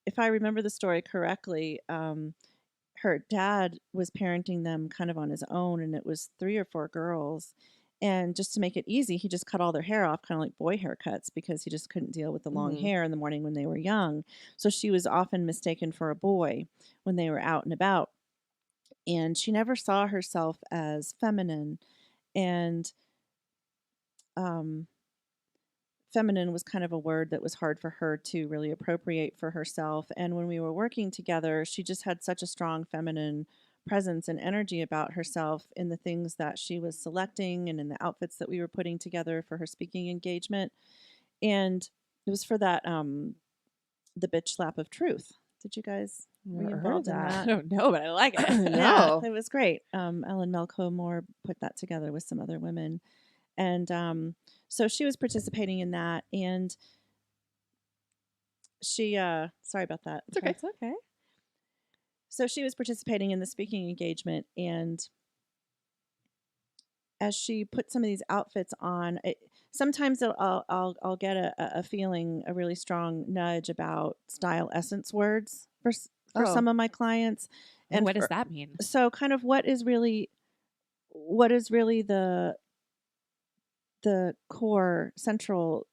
If I remember the story correctly, her dad was parenting them kind of on his own, and it was 3 or 4 girls. And just to make it easy, he just cut all their hair off, kind of like boy haircuts, because he just couldn't deal with the long Mhm. hair in the morning when they were young. So she was often mistaken for a boy when they were out and about. And she never saw herself as feminine. And feminine was kind of a word that was hard for her to really appropriate for herself. And when we were working together, she just had such a strong feminine presence and energy about herself in the things that she was selecting and in the outfits that we were putting together for her speaking engagement. And it was for that the bitch slap of truth. Did you guys were you Never heard involved in that. I that? don't know, but I like it. No. Yeah, it was great. Ellen Melco Moore put that together with some other women. And so she was participating in that, and she sorry about that. It's okay. It's okay. So she was participating in the speaking engagement, and as she put some of these outfits on, sometimes I'll get a feeling, a really strong nudge about style essence words for Oh. some of my clients. And what for- does that mean? So kind of what is really the core central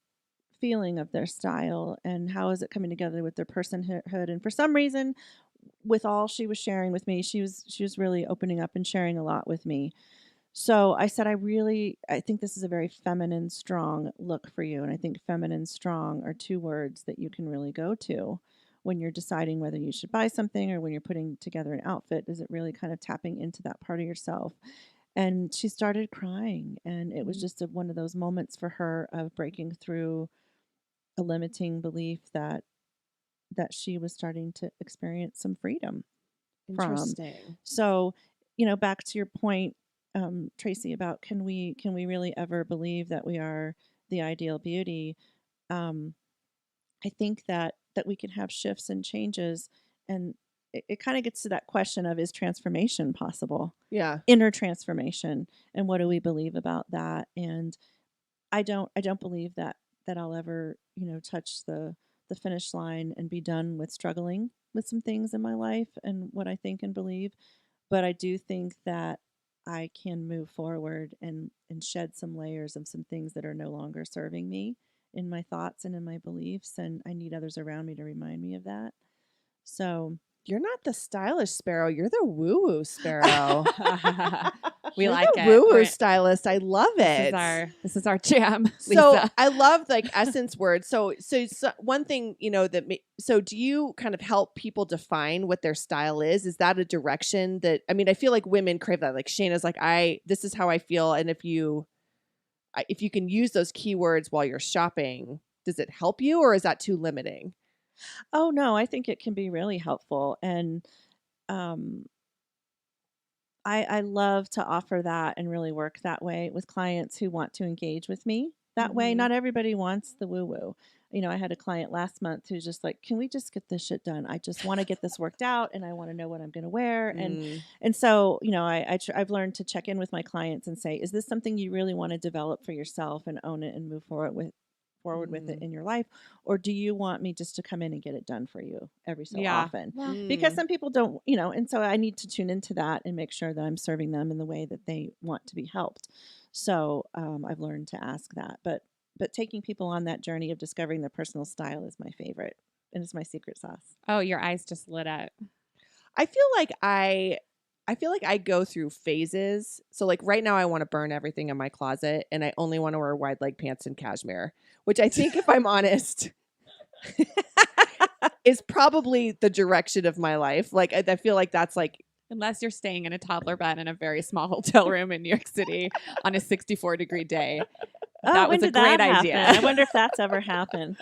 feeling of their style, and how is it coming together with their personhood? And for some reason, with all she was sharing with me, she was really opening up and sharing a lot with me. So I said, I think this is a very feminine, strong look for you. And I think feminine, strong are 2 words that you can really go to when you're deciding whether you should buy something or when you're putting together an outfit? Is it really kind of tapping into that part of yourself? And she started crying, and it was just one of those moments for her of breaking through a limiting belief that she was starting to experience some freedom from. Interesting. So, back to your point, Tracy, about can we really ever believe that we are the ideal beauty? I think that we can have shifts and changes, and it kind of gets to that question of, is transformation possible? Yeah. Inner transformation, and what do we believe about that? And I don't believe that I'll ever touch the finish line and be done with struggling with some things in my life and what I think and believe. But I do think that I can move forward and shed some layers of some things that are no longer serving me in my thoughts and in my beliefs, and I need others around me to remind me of that. So You're not the stylish sparrow. You're the woo-woo sparrow. We You're like the it. woo-woo We're- stylist. I love it. This is our jam. So Lisa. I love like essence words. So one thing, so do you kind of help people define what their style is? Is that a direction that, I mean, I feel like women crave that. Like Shayna's like, this is how I feel. And if you can use those keywords while you're shopping, does it help you, or is that too limiting? Oh no, I think it can be really helpful, and I love to offer that and really work that way with clients who want to engage with me that way. Mhm. Not everybody wants the woo woo. I had a client last month who's just like, can we just get this shit done? I just want to get this worked out, and I want to know what I'm going to wear. And so, I've learned to check in with my clients and say, is this something you really want to develop for yourself and own it and move forward with it in your life, or do you want me just to come in and get it done for you every so often? Because some people don't, and so I need to tune into that and make sure that I'm serving them in the way that they want to be helped. So I've learned to ask that, but taking people on that journey of discovering their personal style is my favorite, and it's my secret sauce. Oh, your eyes just lit up. I feel like I go through phases. So like right now I want to burn everything in my closet, and I only want to wear wide leg pants and cashmere, which I think, if I'm honest, is probably the direction of my life. Like I feel like that's like, Unless you're staying in a toddler bed in a very small hotel room in New York City on a 64-degree day. That was when a did great that idea. happen? I wonder if that's ever happened.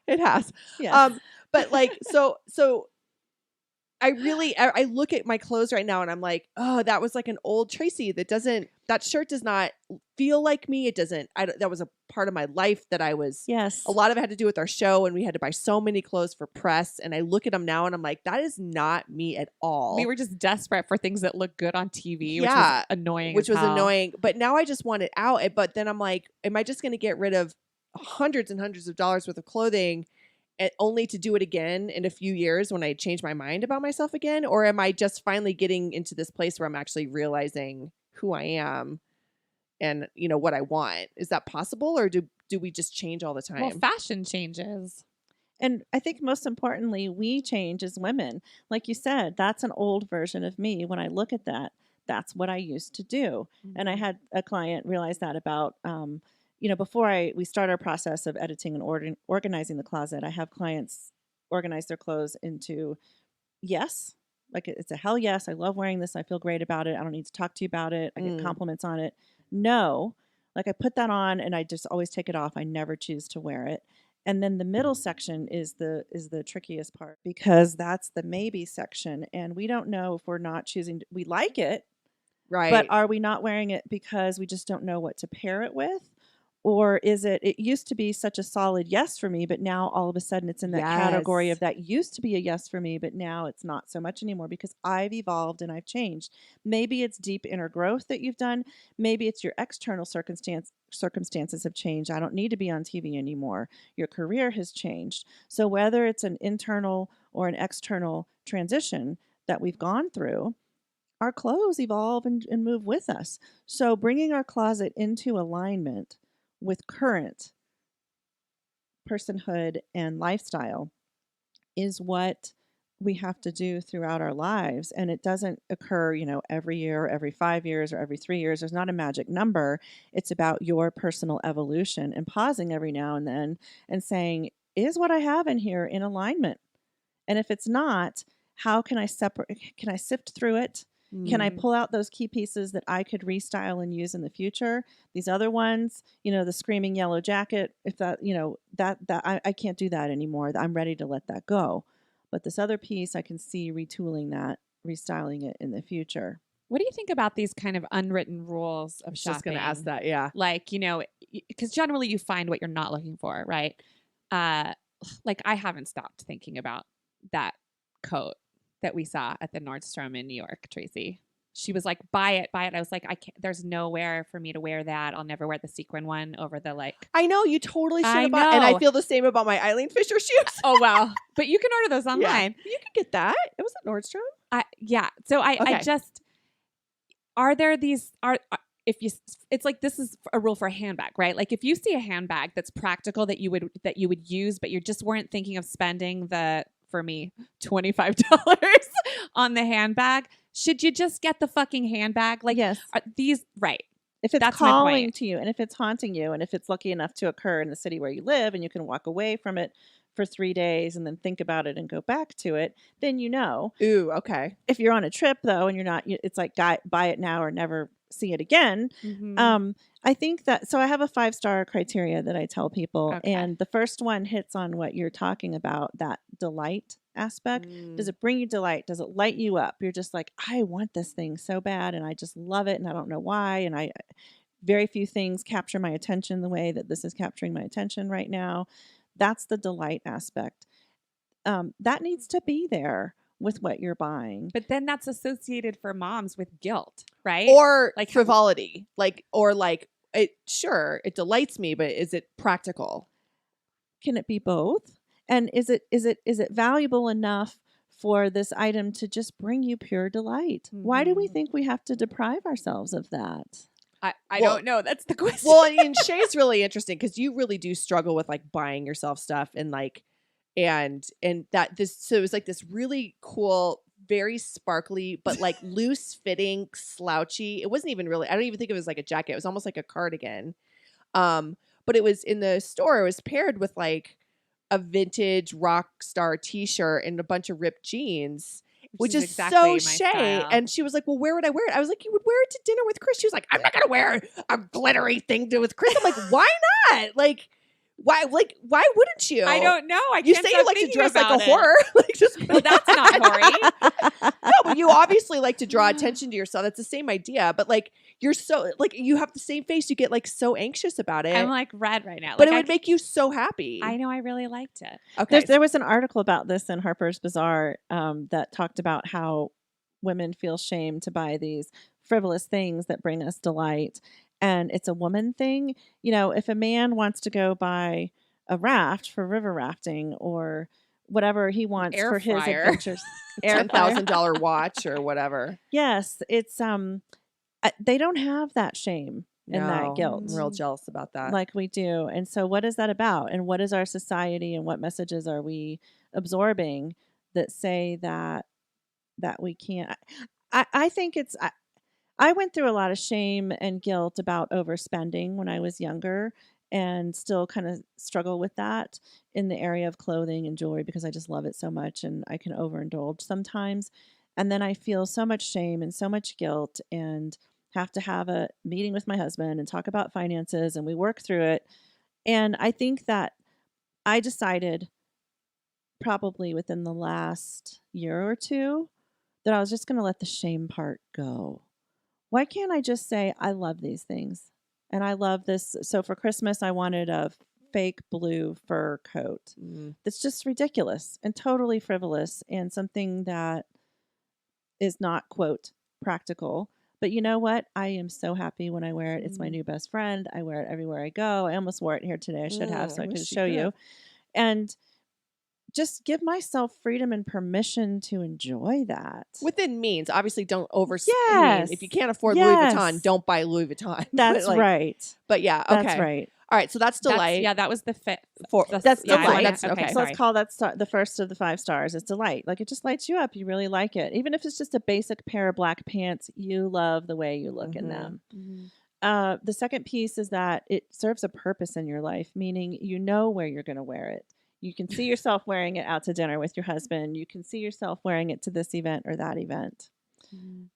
it has. Yes. But like so I look at my clothes right now and I'm like, oh, that was like an old Tracy. That shirt does not feel like me. It doesn't. That was a part of my life that I was. Yes. A lot of it had to do with our show, and we had to buy so many clothes for press. And I look at them now and I'm like, that is not me at all. We were just desperate for things that look good on TV, which Yeah, was annoying. which as was hell. annoying. But now I just want it out. But then I'm like, am I just going to get rid of hundreds and hundreds of dollars worth of clothing, and only to do it again in a few years when I change my mind about myself again? Or am I just finally getting into this place where I'm actually realizing who I am and what I want? Is that possible, or do we just change all the time? Well, fashion changes. And I think most importantly, we change as women. Like you said, that's an old version of me. When I look at that, that's what I used to do. And I had a client realize that about, before we start our process of editing and organizing the closet, I have clients organize their clothes into yes. Like it's a hell yes. I love wearing this. I feel great about it. I don't need to talk to you about it. I get compliments on it. No. Like I put that on and I just always take it off. I never choose to wear it. And then the middle section is the trickiest part, because that's the maybe section. And we don't know if we're not choosing. We like it, Right. but are we not wearing it because we just don't know what to pair it with? Or is it used to be such a solid yes for me, but now all of a sudden it's in that category Yes. of that used to be a yes for me, but now it's not so much anymore because I've evolved and I've changed. Maybe it's deep inner growth that you've done. Maybe it's your external circumstances have changed. I don't need to be on TV anymore. Your career has changed. So whether it's an internal or an external transition that we've gone through, our clothes evolve and move with us. So bringing our closet into alignment with current personhood and lifestyle is what we have to do throughout our lives. And it doesn't occur, every year, or every 5 years, or every 3 years. There's not a magic number. It's about your personal evolution and pausing every now and then and saying, is what I have in here in alignment? And if it's not, how can I sift through it? Can I pull out those key pieces that I could restyle and use in the future? These other ones, the screaming yellow jacket, if that, I can't do that anymore. I'm ready to let that go. But this other piece, I can see retooling that, restyling it in the future. What do you think about these kind of unwritten rules of shopping? Just going to ask that, yeah. Like, because generally you find what you're not looking for, right? Like I haven't stopped thinking about that coat that we saw at the Nordstrom in New York, Tracy. She was like, buy it. I was like, I can't, there's nowhere for me to wear that. I'll never wear the sequin one over the I know, you totally should I have bought, and I know. feel the same about my Eileen Fisher shoes. Oh, wow. But you can order those online. You can get that. It was at Nordstrom. Yeah. So I Okay. just, are there these, if you, it's like, this is a rule for a handbag, right? Like if you see a handbag that's practical that you would use, but you just weren't thinking of spending for me, $25 on the handbag, should you just get the fucking handbag? Like, yes. are these right? If it's That's my calling point. to you, and if it's haunting you, and if it's lucky enough to occur in the city where you live, and you can walk away from it for 3 days and then think about it and go back to it, then Ooh, okay. If you're on a trip though, and you're not, it's like buy it now or never see it again. Mhm. I think that, so I have a 5-star criteria that I tell people. Okay. And the first one hits on what you're talking about, that delight aspect. Does it bring you delight? Does it light you up? You're just like, I want this thing so bad and I just love it and I don't know why. And very few things capture my attention the way that this is capturing my attention right now. That's the delight aspect. That needs to be there with what you're buying. But then that's associated for moms with guilt, right? Or Like, frivolity. It delights me, but is it practical? Can it be both? And is it valuable enough for this item to just bring you pure delight? Why do we think we have to deprive ourselves of that? I Well- don't know. That's the question. Well, and Shay's really interesting because you really do struggle with buying yourself stuff and so it was like this really cool, very sparkly, but loose fitting, slouchy. It wasn't even really, I don't even think it was like a jacket. It was almost like a cardigan. But it was in the store, it was paired with a vintage rock star t-shirt and a bunch of ripped jeans, which is exactly so my Shay. style. And she was like, well, where would I wear it? I was like, you would wear it to dinner with Chris. She was like, I'm not going to wear a glittery thing with Chris. I'm like, why not? Why wouldn't you? I don't know. You say you like to dress like a whore. Well, that's not hoary. No, but you obviously like to draw attention to yourself. That's the same idea. But you're so you have the same face. You get so anxious about it. I'm red right now. But it would make you so happy. I know. I really liked it. Okay. There was an article about this in Harper's Bazaar that talked about how women feel shame to buy these frivolous things that bring us delight. And it's a woman thing. If a man wants to go buy a raft for river rafting or whatever he wants Air for his fryer. adventures, air fryer. $10,000 watch or whatever. Yes, it's they don't have that shame and that guilt. I'm real jealous about that. Like we do. And so what is that about? And what is our society and what messages are we absorbing that say that we can't? I think I went through a lot of shame and guilt about overspending when I was younger and still kind of struggle with that in the area of clothing and jewelry because I just love it so much and I can overindulge sometimes. And then I feel so much shame and so much guilt and have to have a meeting with my husband and talk about finances and we work through it. And I think that I decided probably within the last year or two that I was just going to let the shame part go. Why can't I just say, I love these things and I love this? So for Christmas, I wanted a fake blue fur coat. That's just ridiculous and totally frivolous and something that is not, quote, practical. But you know what? I am so happy when I wear it. It's my new best friend. I wear it everywhere I go. I almost wore it here today. I should have so I could show you. And just give myself freedom and permission to enjoy that. Within means. Obviously, don't overspend. Yes. If you can't afford Louis Vuitton, don't buy Louis Vuitton. That's right. But yeah, okay. That's right. All right, so that's delight. That was the fit. That's yeah, delight. yeah, That's okay. okay. So let's call that the first of the 5 stars. It's delight. Like it just lights you up. You really like it. Even if it's just a basic pair of black pants, you love the way you look in them. The second piece is that it serves a purpose in your life, meaning you know where you're going to wear it. You can see yourself wearing it out to dinner with your husband. You can see yourself wearing it to this event or that event.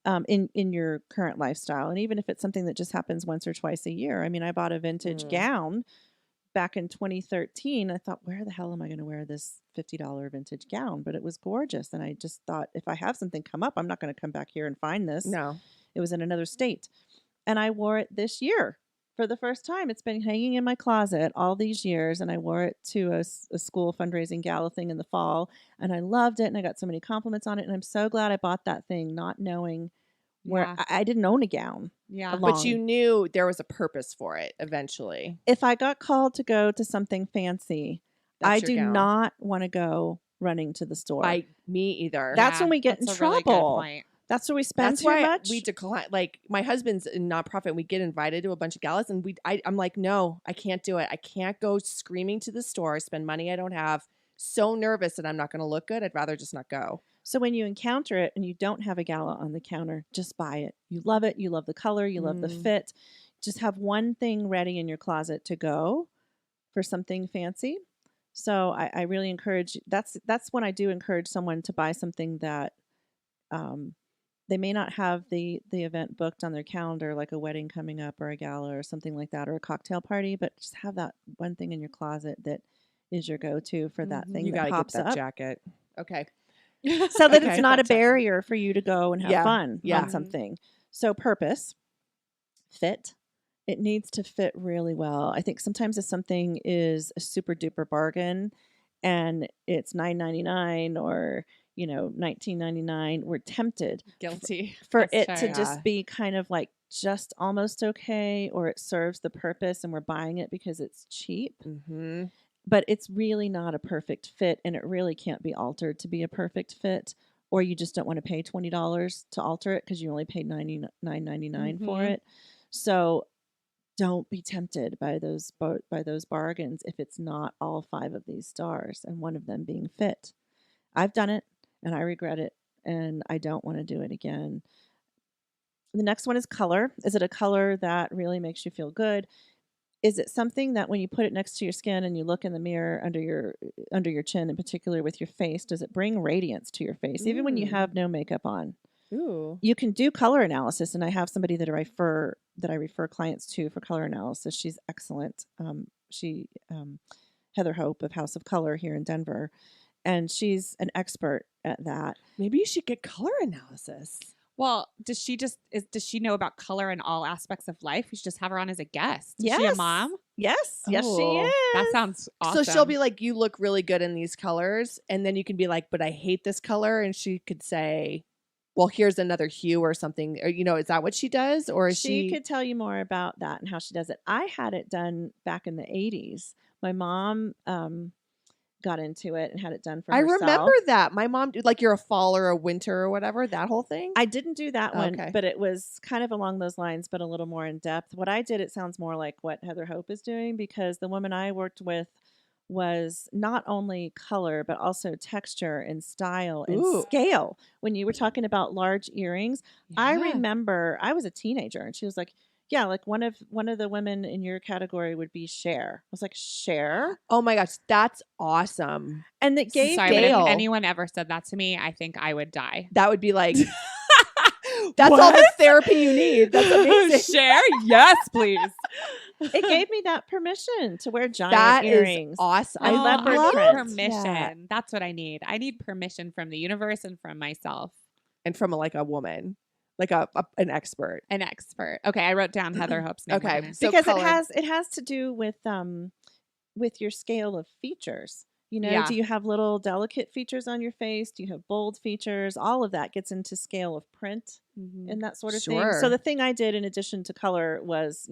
In your current lifestyle. And even if it's something that just happens once or twice a year. I mean, I bought a vintage gown back in 2013. I thought, where the hell am I going to wear this $50 vintage gown? But it was gorgeous. And I just thought, if I have something come up, I'm not going to come back here and find this. No. It was in another state. And I wore it this year for the first time. It's been hanging in my closet all these years. And I wore it to a school fundraising gala thing in the fall. And I loved it. And I got so many compliments on it. And I'm so glad I bought that thing, not knowing where I didn't own a gown. Yeah. But you knew there was a purpose for it eventually. If I got called to go to something fancy, I That's your do gown. not want to go running to the store. Me either. That's when we get in that's a really good trouble. point. That's where we spend That's too why much. we decline. Like my husband's a nonprofit, and we get invited to a bunch of galas, and I'm like, no, I can't do it. I can't go screaming to the store, spend money I don't have. So nervous that I'm not going to look good. I'd rather just not go. So when you encounter it and you don't have a gala on the counter, just buy it. You love it. You love the color. You love the fit. Just have one thing ready in your closet to go for something fancy. So I really encourage. That's when I do encourage someone to buy something that they may not have the event booked on their calendar, like a wedding coming up or a gala or something like that, or a cocktail party. But just have that one thing in your closet that is your go-to for that thing You that gotta pops get that up. jacket. Okay. So that Okay. it's not a barrier for you to go and have fun Yeah. on something. So purpose, fit. It needs to fit really well. I think sometimes if something is a super duper bargain and it's $9.99 or $19.99, we're tempted Guilty. for That's it true. to just be kind of like just almost okay, or it serves the purpose and we're buying it because it's cheap. Mm-hmm. But it's really not a perfect fit, and it really can't be altered to be a perfect fit, or you just don't want to pay $20 to alter it because you only paid $99.99 for it. So don't be tempted by those bargains if it's not all 5 of these stars and one of them being fit. I've done it and I regret it, and I don't want to do it again. The next one is color. Is it a color that really makes you feel good? Is it something that when you put it next to your skin and you look in the mirror under your chin, in particular with your face, does it bring radiance to your face, even when you have no makeup on? Ooh. You can do color analysis, and I have somebody that I refer clients to for color analysis. She's excellent. Heather Hope of House of Color here in Denver, and she's an expert at that. Maybe you should get color analysis. Well, does she know about color in all aspects of life? We should just have her on as a guest. Is she a Yes. mom? Yes, yes, she Oh, is. That sounds awesome. So she'll be like, you look really good in these colors. And then you can be like, but I hate this color. And she could say, well, here's another hue or something. Or, is that what she does? Or is She could tell you more about that and how she does it. I had it done back in the 80s. My mom got into it and had it done for I herself. remember that. My mom, like you're a fall or a winter or whatever, that whole thing. I didn't do that one, Okay. but it was kind of along those lines, but a little more in depth. What I did, it sounds more like what Heather Hope is doing, because the woman I worked with was not only color, but also texture and style and Ooh. scale. When you were talking about large earrings, I Yeah. remember I was a teenager and she was like, yeah, like one of the women in your category would be Cher. I was like, Cher? Oh my gosh, that's awesome. And it gave Sorry, but Scale. if anyone ever said that to me, I think I would die. That would be like, that's all the therapy you need. That's amazing. Share? Yes, please. it gave me that permission to wear giant That is earrings. awesome. I leopard I need print. permission. Yeah. That's what I need. I need permission from the universe and from myself. And from like a woman, like an expert. An expert. Okay, I wrote down Heather Hope's name. Okay. We're gonna- So Because color. it has to do with your scale of features. Yeah. Do you have little delicate features on your face? Do you have bold features? All of that gets into scale of print Mhm. and that sort of thing. Sure. So the thing I did in addition to color was,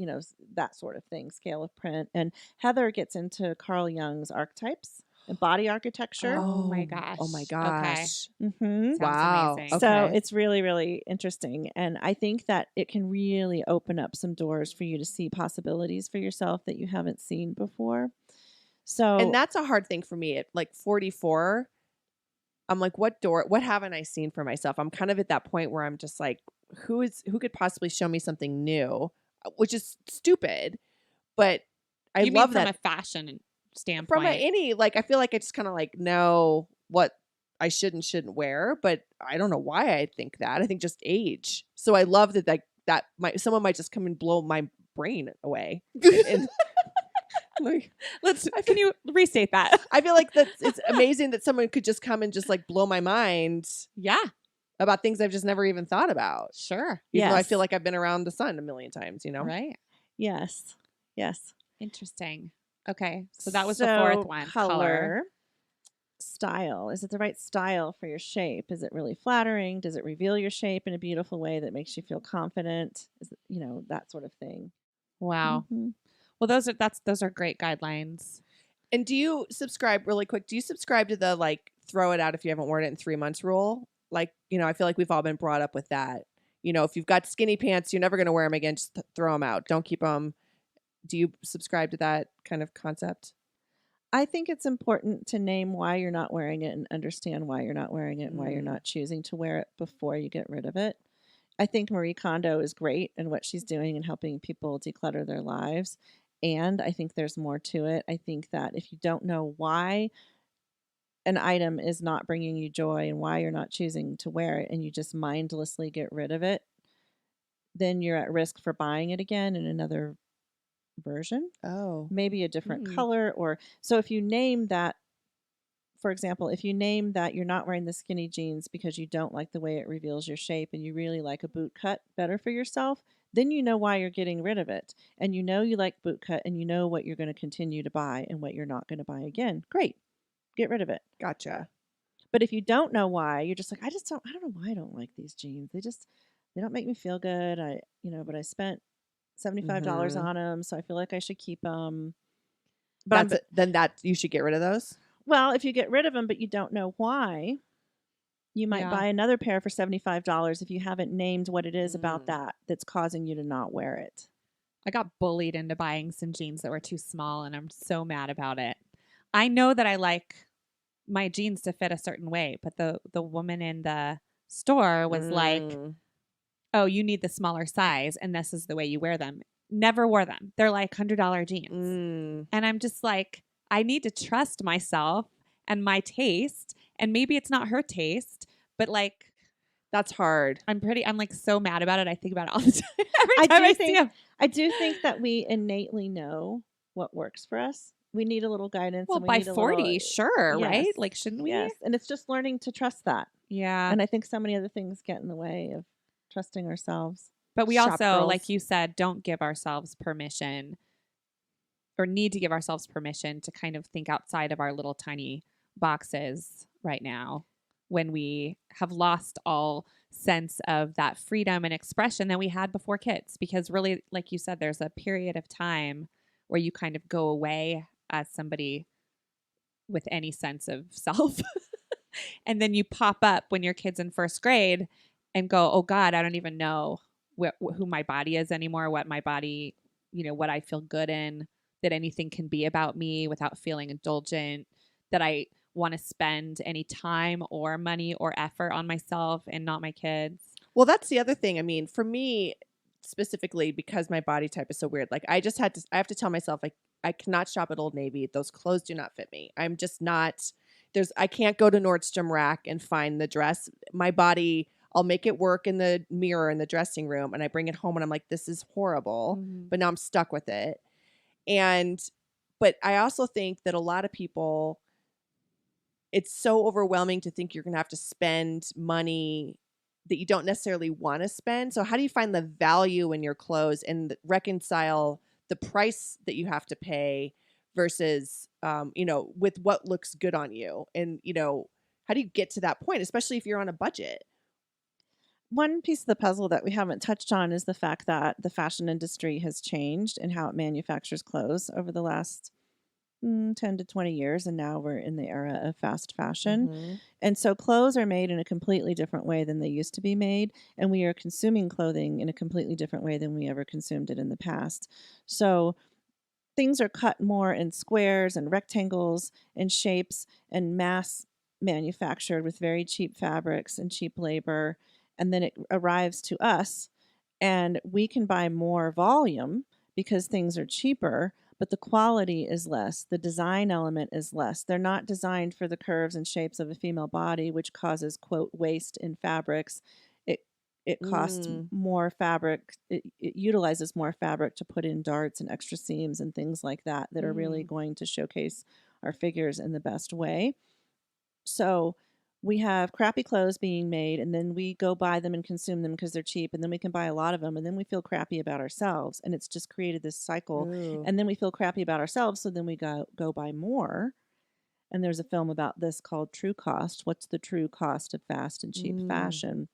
that sort of thing, scale of print. And Heather gets into Carl Jung's archetypes and body architecture. Oh my gosh. Oh my Okay. gosh. Mm-hmm. Sounds Wow. amazing. Okay. So it's really, really interesting. And I think that it can really open up some doors for you to see possibilities for yourself that you haven't seen before. So And that's a hard thing for me at like 44. I'm like, what haven't I seen for myself? I'm kind of at that point where I'm just like, who could possibly show me something new, which is stupid, but I You love mean from that. a fashion standpoint. any, like, I feel like I just kind of like know what I shouldn't wear, but I don't know why I think that. I think just age. So I love that, like, that someone might just come and blow my brain away. And like, Can you restate that? I feel like it's amazing that someone could just come and just like blow my mind Yeah, about things I've just never even thought about. sure. Even though I Yes. feel like I've been around the sun a million times, you know? Right. Yes. Yes. Interesting. Okay. So that was the fourth one. Color. Style. Is it the right style for your shape? Is it really flattering? Does it reveal your shape in a beautiful way that makes you feel confident? Is it, that sort of thing. Wow. Mhm. Well, those are great guidelines. And do you subscribe really quick? Do you subscribe to the like throw it out if you haven't worn it in 3 months rule? Like, I feel like we've all been brought up with that. If you've got skinny pants, you're never going to wear them again. Just throw them out. Don't keep them. Do you subscribe to that kind of concept? I think it's important to name why you're not wearing it and understand why you're not wearing it and why you're not choosing to wear it before you get rid of it. I think Marie Kondo is great in what she's doing and helping people declutter their lives. And I think there's more to it. I think that if you don't know why an item is not bringing you joy and why you're not choosing to wear it and you just mindlessly get rid of it, then you're at risk for buying it again in another version, Oh. maybe a different color. Or so if you name that, for example, if you name that you're not wearing the skinny jeans because you don't like the way it reveals your shape and you really like a boot cut better for yourself, then you know why you're getting rid of it. And you know you like boot cut and you know what you're going to continue to buy and what you're not going to buy again. Great. Get rid of it. Gotcha. But if you don't know why, you're just like, I don't know why I don't like these jeans. They don't make me feel good. But I spent $75 on them, so I feel like I should keep them. But then you should get rid of those? Well, if you get rid of them, but you don't know why, you might buy another pair for $75 if you haven't named what it is about that's causing you to not wear it. I got bullied into buying some jeans that were too small, and I'm so mad about it. I know that I like my jeans to fit a certain way, but the woman in the store was like, oh, you need the smaller size, and this is the way you wear them. Never wore them. They're like $100 jeans. And I'm just like, I need to trust myself and my taste. And maybe it's not her taste, but like, that's hard. I'm like so mad about it. I think about it all the time. Every time I see them. I do think that we innately know what works for us. We need a little guidance. Well, and we by need a 40, little, sure, yes, right? Like, shouldn't we? Yes. And it's just learning to trust that. Yeah. And I think so many other things get in the way of trusting ourselves. But we Shop also, girls. like you said, don't give ourselves permission or need to give ourselves permission to kind of think outside of our little tiny boxes right now when we have lost all sense of that freedom and expression that we had before kids. Because really, like you said, there's a period of time where you kind of go away as somebody with any sense of self. And then you pop up when your kid's in first grade and go, oh God, I don't even know who my body is anymore, what my body, what I feel good in, that anything can be about me without feeling indulgent, that I want to spend any time or money or effort on myself and not my kids. Well, that's the other thing. I mean, for me specifically, because my body type is so weird, like I have to tell myself, like, I cannot shop at Old Navy. Those clothes do not fit me. I'm just not, I can't go to Nordstrom Rack and find the dress. My body, I'll make it work in the mirror in the dressing room, and I bring it home and I'm like, this is horrible, but now I'm stuck with it. But I also think that a lot of people, it's so overwhelming to think you're going to have to spend money that you don't necessarily want to spend. So how do you find the value in your clothes and reconcile the price that you have to pay versus, with what looks good on you? And, how do you get to that point, especially if you're on a budget? One piece of the puzzle that we haven't touched on is the fact that the fashion industry has changed and how it manufactures clothes over the last 10 to 20 years. And now we're in the era of fast fashion. And so clothes are made in a completely different way than they used to be made. And we are consuming clothing in a completely different way than we ever consumed it in the past. So things are cut more in squares and rectangles and shapes and mass manufactured with very cheap fabrics and cheap labor. And then it arrives to us and we can buy more volume because things are cheaper, but the quality is less. The design element is less. They're not designed for the curves and shapes of a female body, which causes, quote, waste in fabrics. It costs more fabric. It utilizes more fabric to put in darts and extra seams and things like that are really going to showcase our figures in the best way. So we have crappy clothes being made, and then we go buy them and consume them because they're cheap, and then we can buy a lot of them, and then we feel crappy about ourselves, and it's just created this cycle. Ooh. And then we feel crappy about ourselves, so then we go buy more. And there's a film about this called True Cost. What's the true cost of fast and cheap fashion?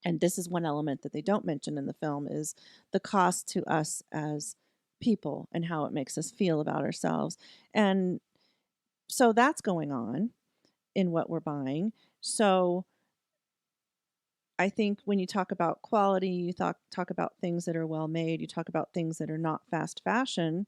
And this is one element that they don't mention in the film, is the cost to us as people and how it makes us feel about ourselves. And so that's going on in what we're buying. So I think when you talk about quality, you talk about things that are well made, you talk about things that are not fast fashion,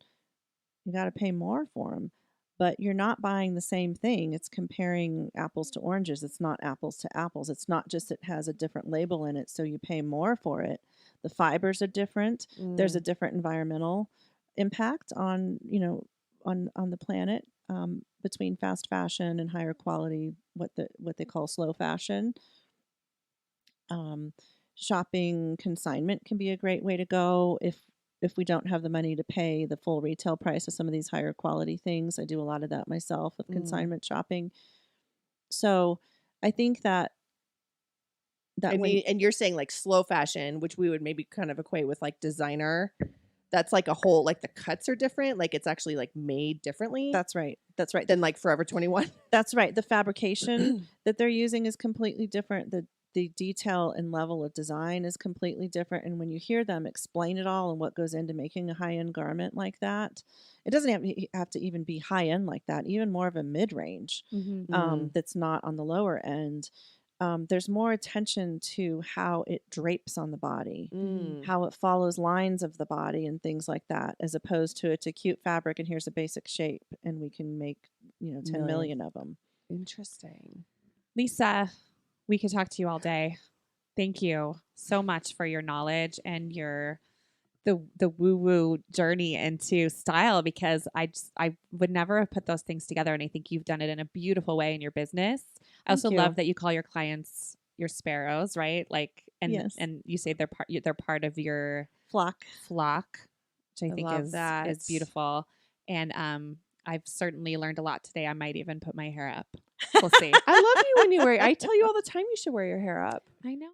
you got to pay more for them. But you're not buying the same thing. It's comparing apples to oranges. It's not apples to apples. It's not just it has a different label in it, so you pay more for it. The fibers are different. There's a different environmental impact on the planet between fast fashion and higher quality, what they call slow fashion. Shopping consignment can be a great way to go if we don't have the money to pay the full retail price of some of these higher quality things. I do a lot of that myself with consignment shopping. So I think that and you're saying like slow fashion, which we would maybe kind of equate with like designer. That's like a whole, like the cuts are different. Like it's actually like made differently. That's right. Than like Forever 21. That's right. The fabrication that they're using is completely different. The detail and level of design is completely different. And when you hear them explain it all and what goes into making a high-end garment like that, it doesn't have to even be high-end like that, even more of a mid-range that's not on the lower end. There's more attention to how it drapes on the body, how it follows lines of the body and things like that, as opposed to it's a cute fabric and here's a basic shape and we can make 10 million of them. Interesting. Lisa, we could talk to you all day. Thank you so much for your knowledge and the woo-woo journey into style, because I would never have put those things together, and I think you've done it in a beautiful way in your business. I also love that you call your clients your sparrows, right? Like, and Yes. and you say they're part of your Flock, which I think love that. is beautiful. And I've certainly learned a lot today. I might even put my hair up. We'll see. I love you when you wear. I tell you all the time you should wear your hair up. I know.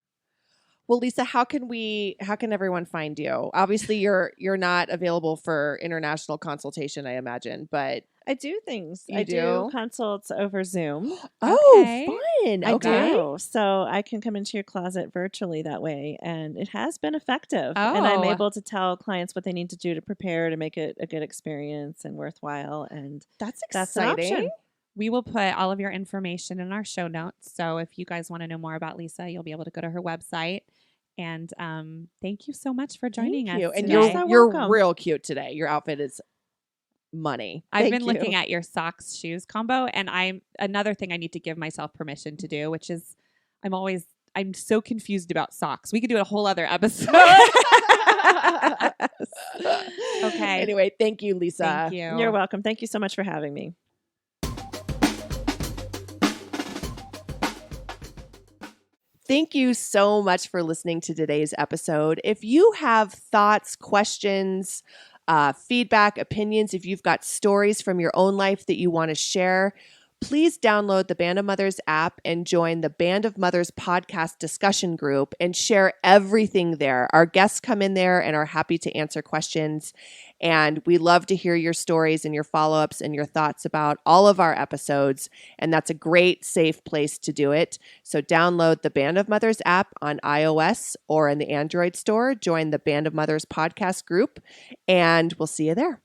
Well, Lisa, how can everyone find you? Obviously, you're not available for international consultation, I imagine, but I do things. You I do? do consults over Zoom. Okay. fun. I Okay. do. So I can come into your closet virtually that way. And it has been effective. And I'm Oh. able to tell clients what they need to do to prepare to make it a good experience and worthwhile. And That's that's an exciting. option. We will put all of your information in our show notes. So if you guys want to know more about Lisa, you'll be able to go to her website. And thank you so much for joining Thank you. us And today. so you're welcome. real cute today. Your outfit is money. I've Thank been you. looking at your socks shoes combo, and another thing I need to give myself permission to do, which is I'm so confused about socks. We could do a whole other episode. Okay. Anyway, thank you, Lisa. Thank you. You're welcome. Thank you so much for having me. Thank you so much for listening to today's episode. If you have thoughts, questions, feedback, opinions, if you've got stories from your own life that you want to share, please download the Band of Mothers app and join the Band of Mothers podcast discussion group and share everything there. Our guests come in there and are happy to answer questions. And we love to hear your stories and your follow-ups and your thoughts about all of our episodes. And that's a great, safe place to do it. So download the Band of Mothers app on iOS or in the Android store. Join the Band of Mothers podcast group, and we'll see you there.